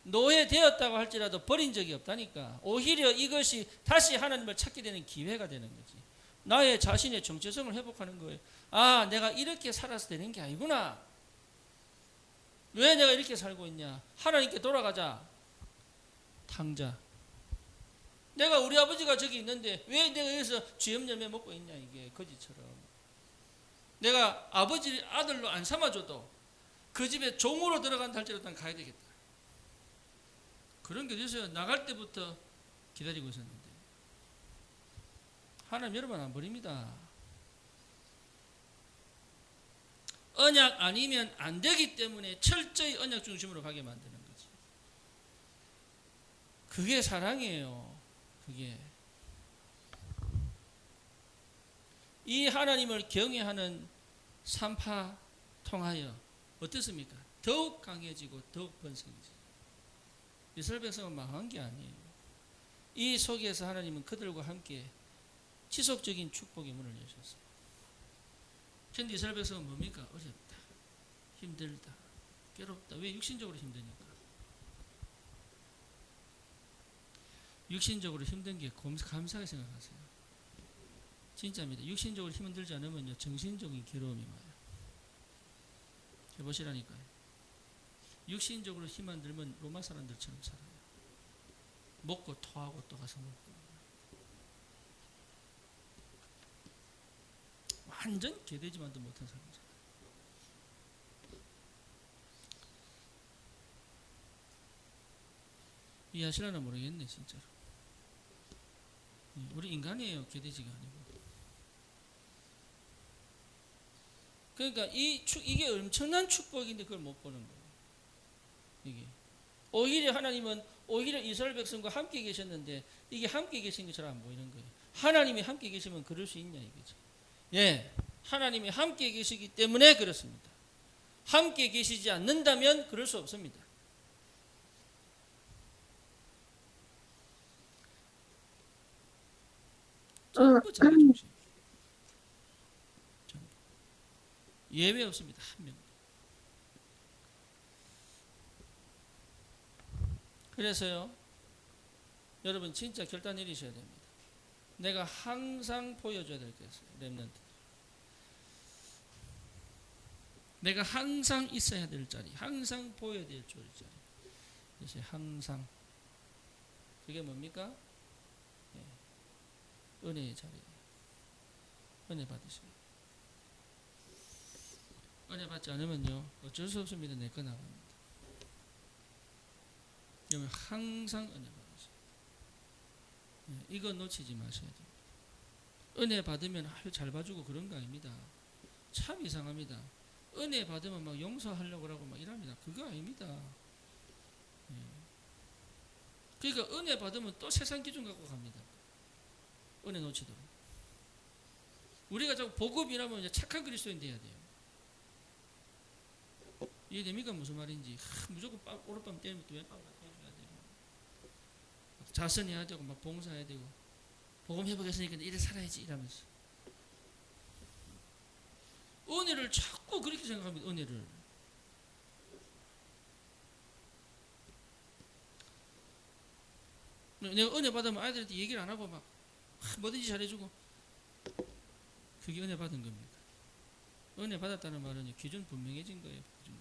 노예되었다고 할지라도 버린 적이 없다니까. 오히려 이것이 다시 하나님을 찾게 되는 기회가 되는 거지. 나의 자신의 정체성을 회복하는 거예요. 아, 내가 이렇게 살아서 되는 게 아니구나. 왜 내가 이렇게 살고 있냐? 하나님께 돌아가자. 탕자. 내가 우리 아버지가 저기 있는데 왜 내가 여기서 쥐염 열매 먹고 있냐? 이게 거지처럼. 내가 아버지 아들로 안 삼아줘도 그 집에 종으로 들어간다 할지라도 난 가야 되겠다. 그런 게 어디서요? 나갈 때부터 기다리고 있었는데. 하나님 여러분 안 버립니다. 언약 아니면 안 되기 때문에 철저히 언약 중심으로 가게 만드는 거지. 그게 사랑이에요. 그게. 이 하나님을 경외하는 산파 통하여 어떻습니까? 더욱 강해지고 더욱 번성해지고. 이스라엘 백성은 망한 게 아니에요. 이 속에서 하나님은 그들과 함께 지속적인 축복의 문을 여셨어요. 그런데 이스라엘 백성은 뭡니까? 어렵다, 힘들다, 괴롭다. 왜? 육신적으로 힘드니까. 육신적으로 힘든 게 감사하게 생각하세요. 진짜입니다. 육신적으로 힘은 들지 않으면요, 정신적인 괴로움이 와요. 해보시라니까요. 육신적으로 힘 안 들면 로마 사람들처럼 살아요. 먹고 토하고 또 가서 먹고. 완전 개되지만도 못한 사람. 이해하시려나 모르겠네, 진짜로. 우리 인간이에요, 개돼지가 아니고. 그러니까 이게 엄청난 축복인데 그걸 못 보는 거예요. 이게 오히려 하나님은 오히려 이스라엘 백성과 함께 계셨는데 이게 함께 계신 것처럼 안 보이는 거예요. 하나님이 함께 계시면 그럴 수 있냐 이거지. 예, 하나님이 함께 계시기 때문에 그렇습니다. 함께 계시지 않는다면 그럴 수 없습니다. 전부 자기 중심. 전부. 예외 없습니다. 한 명. 그래서요, 여러분 진짜 결단 내리셔야 됩니다. 내가 항상 보여줘야 될 게 있어요. 렘넌트. 내가 항상 있어야 될 자리, 항상 보여야 될 자리. 그래서 항상. 그게 뭡니까? 예. 은혜의 자리예요. 은혜 받으세요. 은혜 받지 않으면요, 어쩔 수 없습니다. 내 거 나갑니다. 여러분 항상 은혜 받으세요. 예. 이거 놓치지 마셔야 됩니다. 은혜 받으면 아유 잘 봐주고 그런 거 아닙니다. 참 이상합니다. 은혜 받으면 막 용서하려고 하고 막 이랍니다. 그거 아닙니다. 예. 그러니까 은혜 받으면 또 세상 기준 갖고 갑니다. 은혜 놓치도록. 우리가 자꾸 복음이라면 이제 착한 그리스도인 돼야 돼요. 이해됩니까? 무슨 말인지. 무조건 오랫밤 때리면 또 왼밤 해줘야 되고, 자선해야 되고, 막 봉사해야 되고, 복음 회복했으니까 이래 살아야지 이러면서. 은혜를 자꾸 그렇게 생각합니다. 은혜를. 내가 은혜 받으면 아이들한테 얘기를 안 하고 막 뭐든지 잘해주고, 그게 은혜 받은 겁니까? 은혜 받았다는 말은 기준 분명해진 거예요. 기준이.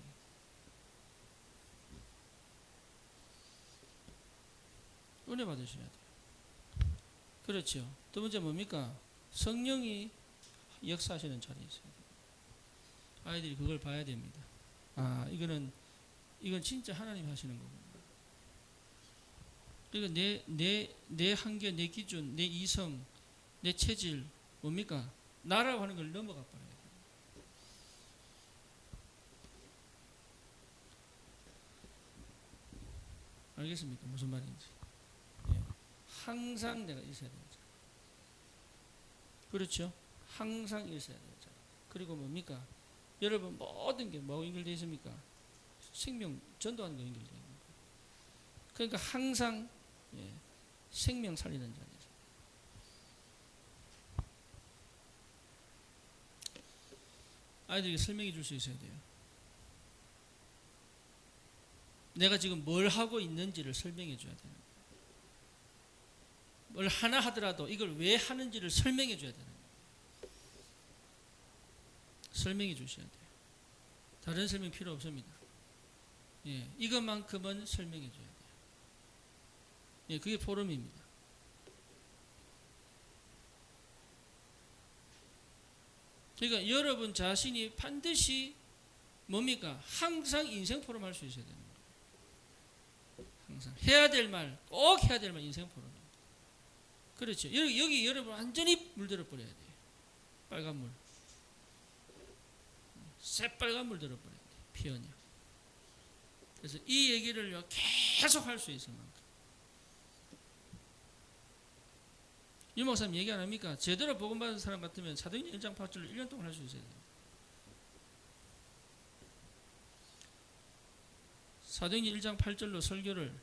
은혜 받으셔야 돼요. 그렇죠. 두 번째 뭡니까? 성령이 역사하시는 자리에 있어야 돼요. 아이들이 그걸 봐야 됩니다. 아, 이건 진짜 하나님 하시는 거구나. 그러니까 내 한계, 내 기준, 내 이성, 내 체질, 뭡니까? 나라고 하는 걸 넘어가 버려야 돼요. 알겠습니까? 무슨 말인지. 예. 항상 내가 있어야 되죠. 그렇죠? 항상 있어야 되죠. 그리고 뭡니까? 여러분 모든 게 뭐하고 연결되어 있습니까? 생명 전도하는 거 연결되어 있는 거예요. 그러니까 항상 예, 생명 살리는 자리에서. 아이들에게 설명해 줄 수 있어야 돼요. 내가 지금 뭘 하고 있는지를 설명해 줘야 되는 거예요. 뭘 하나 하더라도 이걸 왜 하는지를 설명해 줘야 되는 거예요. 설명해 주셔야 돼요. 다른 설명 필요 없습니다. 예, 이것만큼은 설명해 줘야 돼요. 예, 그게 포럼입니다. 그러니까 여러분 자신이 반드시 뭡니까? 항상 인생 포럼 할 수 있어야 되는 거예요. 항상 해야 될 말, 꼭 해야 될 말 인생 포럼입니다. 그렇죠. 여기 여러분 완전히 물들어 버려야 돼요. 빨간 물. 새빨간 물 들어 버려야 돼요. 피어냐. 그래서 이 얘기를 계속 할 수 있을 만큼. 유 목사님 얘기 안 합니까? 제대로 복음받은 사람 같으면 사도행전 1장 8절을 1년 동안 할 수 있어야 돼요. 사도행전 1장 8절로 설교를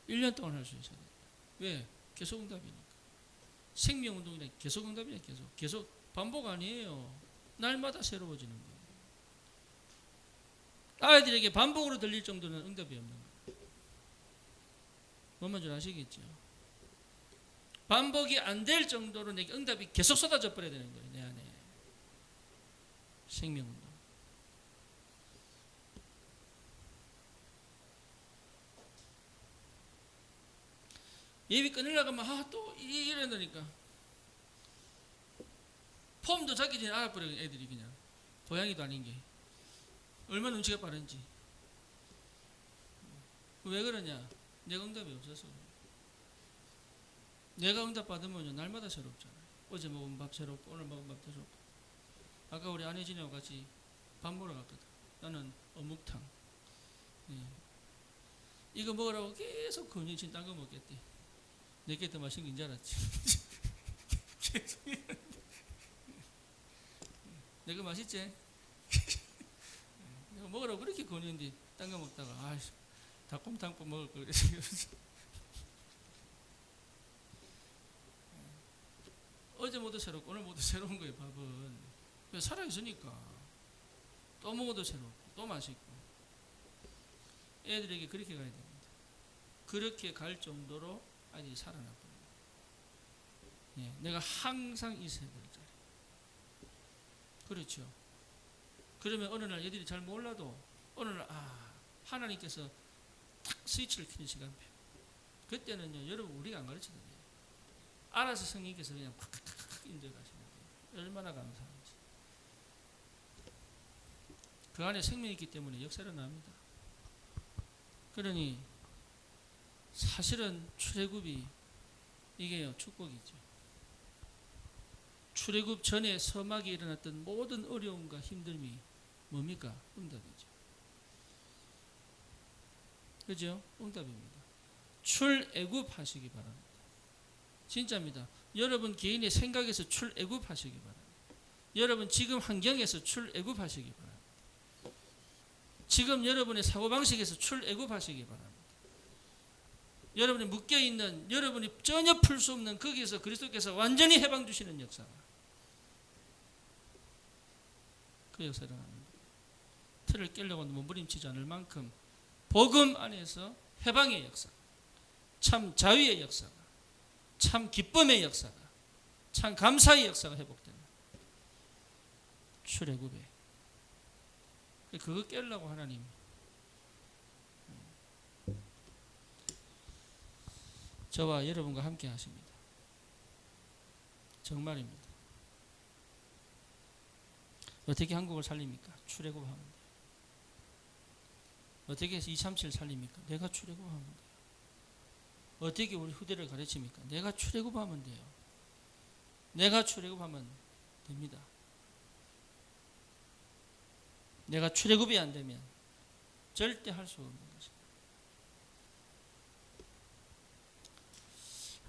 1년 동안 할 수 있어야 돼요. 왜? 계속 응답이니까. 생명운동이라 계속 응답이야. 계속 반복 아니에요. 날마다 새로워지는 거예요. 아이들에게 반복으로 들릴 정도는 응답이 없는 거예요. 뭔 말인지 아시겠죠? 반복이 안 될 정도로 내게 응답이 계속 쏟아져 버려야 되는 거예요. 내 안에. 생명운동. 예비 끊으려고 하면 또 이러니까 폼도 잡기 전에 알아버려요. 애들이 그냥 고양이도 아닌 게 얼마나 눈치가 빠른지. 왜 그러냐? 내가 응답이 없어서. 내가 응답 받으면 날마다 새롭잖아요. 어제 먹은 밥 새롭고 오늘 먹은 밥 새롭고. 아까 우리 아내진이하고 같이 밥 먹으러 갔거든. 나는 어묵탕. 이거 먹으라고 계속 건영진 딴 거 먹겠대. 내게 더 맛있는 건 줄 알았지. 내가 맛있지? 내가 먹으라고 그렇게 권유했는데 딴 거 먹다가 닭곰탕국 먹을 걸 그래서 어제 먹어도 새롭고 오늘 먹어도 새로운 거예요. 밥은 살아있으니까 또 먹어도 새롭고 또 맛있고. 애들에게 그렇게 가야 됩니다. 그렇게 갈 정도로 아이들이 살아나 버려요. 내가 항상 있어야 될 자리. 그렇죠. 그러면 어느 날 얘들이 잘 몰라도 어느 날 하나님께서 탁 스위치를 켜는 시간표. 그때는요, 여러분 우리가 안 가르쳐도 돼요. 알아서 성령께서 그냥 콱콱콱 인도해 가시는 거예요. 얼마나 감사한지. 그 안에 생명이 있기 때문에 역사를 납니다. 그러니 사실은 출애굽이 이게요, 축복이죠. 출애굽 전에 서막에 일어났던 모든 어려움과 힘듦이 뭡니까? 응답이죠. 그죠? 응답입니다. 출애굽 하시기 바랍니다. 진짜입니다. 여러분 개인의 생각에서 출애굽 하시기 바랍니다. 여러분 지금 환경에서 출애굽 하시기 바랍니다. 지금 여러분의 사고방식에서 출애굽 하시기 바랍니다. 여러분이 묶여있는, 여러분이 전혀 풀 수 없는 거기에서 그리스도께서 완전히 해방 주시는 역사가 그 역사를 하는 거예요. 틀을 깨려고 몸부림치지 않을 만큼 복음 안에서 해방의 역사, 참 자유의 역사가, 참 기쁨의 역사가, 참 감사의 역사가 회복되는 출애굽에 그거 깨려고 하나님 저와 여러분과 함께 하십니다. 정말입니다. 어떻게 한국을 살립니까? 출애굽하면 돼요. 어떻게 해서 237 살립니까? 내가 출애굽하면 돼요. 어떻게 우리 후대를 가르칩니까? 내가 출애굽하면 돼요. 내가 출애굽하면 됩니다. 내가 출애굽이 안 되면 절대 할 수 없는 것입니다.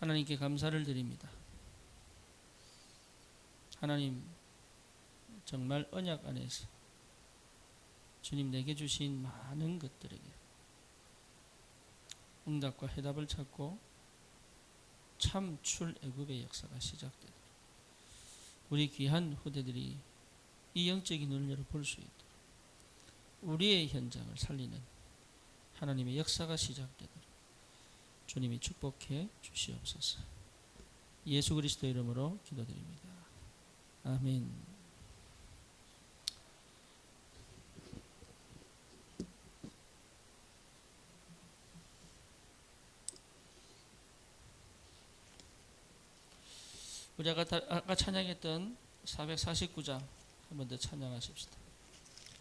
하나님께 감사를 드립니다. 하나님 정말 언약 안에서 주님 내게 주신 많은 것들에게 응답과 해답을 찾고 참 출애굽의 역사가 시작되도록 우리 귀한 후대들이 이 영적인 눈을 열어 볼 수 있도록 우리의 현장을 살리는 하나님의 역사가 시작되도록 주님이 축복해 주시옵소서. 예수 그리스도 이름으로 기도드립니다. 아멘. 우리 아까 찬양했던 449장 한 번 더 찬양하십시다.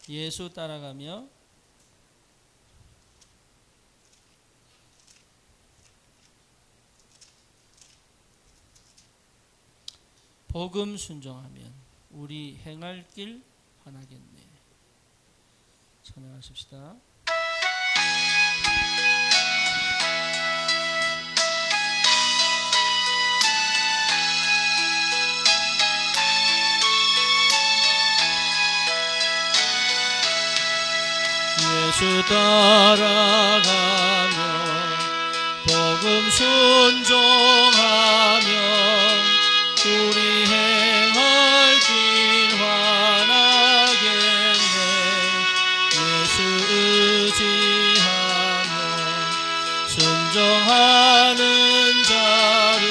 예수 따라가며 복음 순종하면 우리 행할 길 환하겠네. 찬양하십시다. 예수 따라가며 복음 순종하며 우리 행할 길 환하겠네. 예수 의지하며 순종하는 자를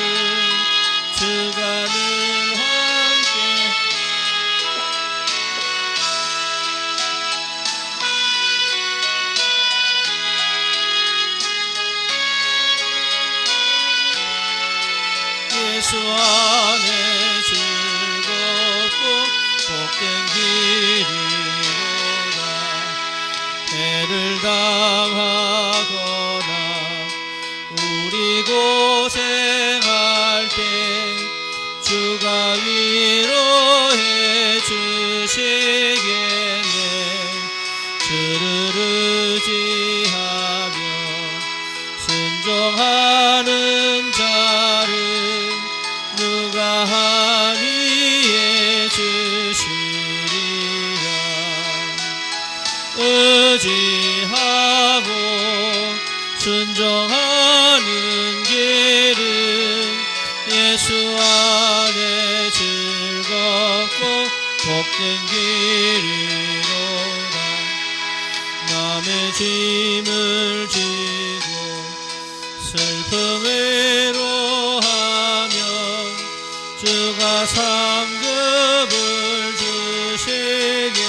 위로해 주시겠네. 주를 의지하며 순종하는 자를 누가 합의해 주시리라. 의지하고 순종하는 길은 예수 안에 즐겁고 복된 길이로다. 남의 짐을 지고 슬픔 외로하면 주가 상급을 주시겠네.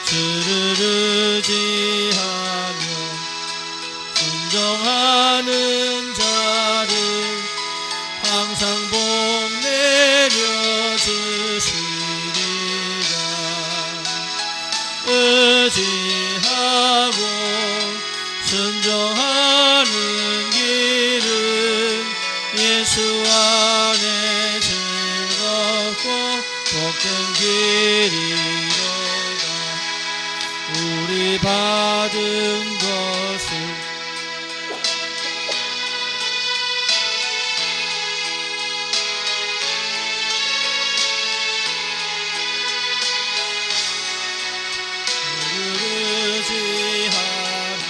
주를 의지하며 순종하는 자를 항상 복 내려 주시리라. 의지하고 순종하는 길은 예수 안에 즐겁고 복된 길이로다. 우리 받은 것을 의지하며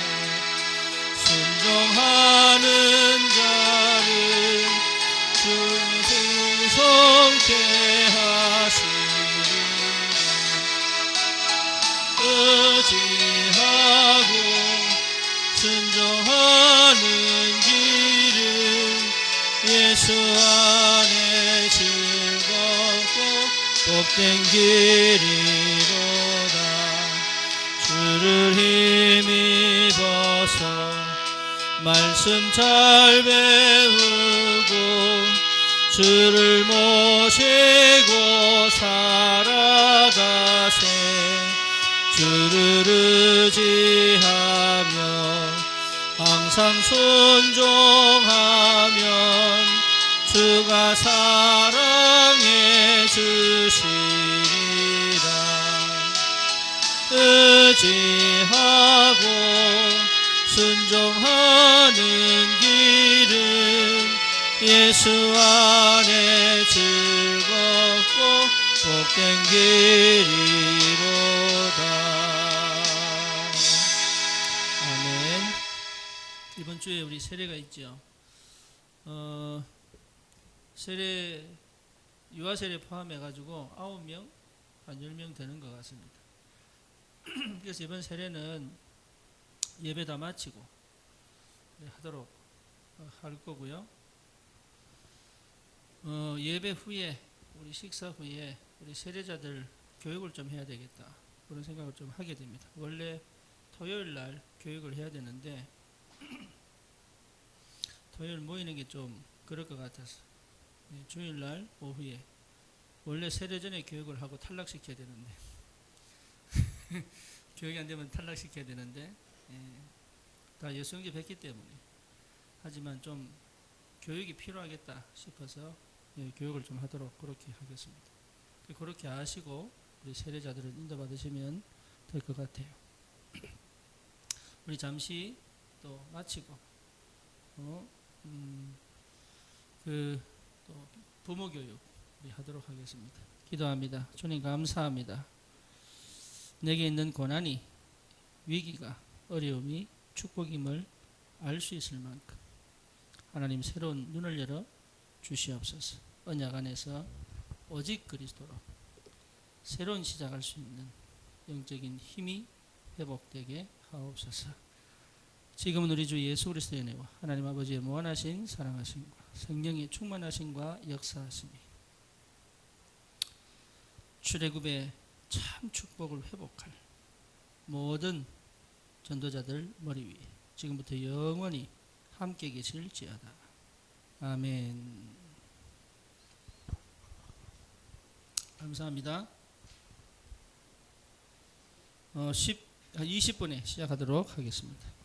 순종하는 자를 주의 승성케 하시리라. 의지하고 순종하는 길은 예수 안에 즐겁고 복된 길이로다. 주를 힘입어서 말씀 잘 배우고 주를 모시고 살아가세. 주를 의지하며 항상 순종하면 주가 사랑해 주시리라. 의지하고 순종하는 길은 예수 안에 즐겁고 복된 길이로다. 아멘. 이번 주에 우리 세례가 있죠. 세례 유아 세례 포함해 가지고 9명 한 10명 되는 것 같습니다. 그래서 이번 세례는 예배 다 마치고 하도록 할 거고요. 예배 후에 우리 식사 후에 우리 세례자들 교육을 좀 해야 되겠다 그런 생각을 좀 하게 됩니다. 원래 토요일 날 교육을 해야 되는데 토요일 모이는 게 좀 그럴 것 같아서 주일 날 오후에 원래 세례 전에 교육을 하고 탈락시켜야 되는데 교육이 안 되면 탈락시켜야 되는데 다 예수형제 뵙기 때문에 하지만 좀 교육이 필요하겠다 싶어서 교육을 좀 하도록 그렇게 하겠습니다. 그렇게 하시고 우리 세례자들을 인도받으시면 될 것 같아요. 우리 잠시 또 마치고 또 부모 교육 우리 하도록 하겠습니다. 기도합니다. 주님 감사합니다. 내게 있는 고난이 위기가 어려움이 축복임을 알 수 있을 만큼 하나님 새로운 눈을 열어 주시옵소서. 언약 안에서 오직 그리스도로 새로운 시작할 수 있는 영적인 힘이 회복되게 하옵소서. 지금은 우리 주 예수 그리스도의 은혜와 하나님 아버지의 무한하신 사랑하심과 성령의 충만하심과 역사하심이 출애굽의 참 축복을 회복할 모든 전도자들 머리 위에 지금부터 영원히 함께 계실지어다. 아멘. 감사합니다. 20분에 시작하도록 하겠습니다.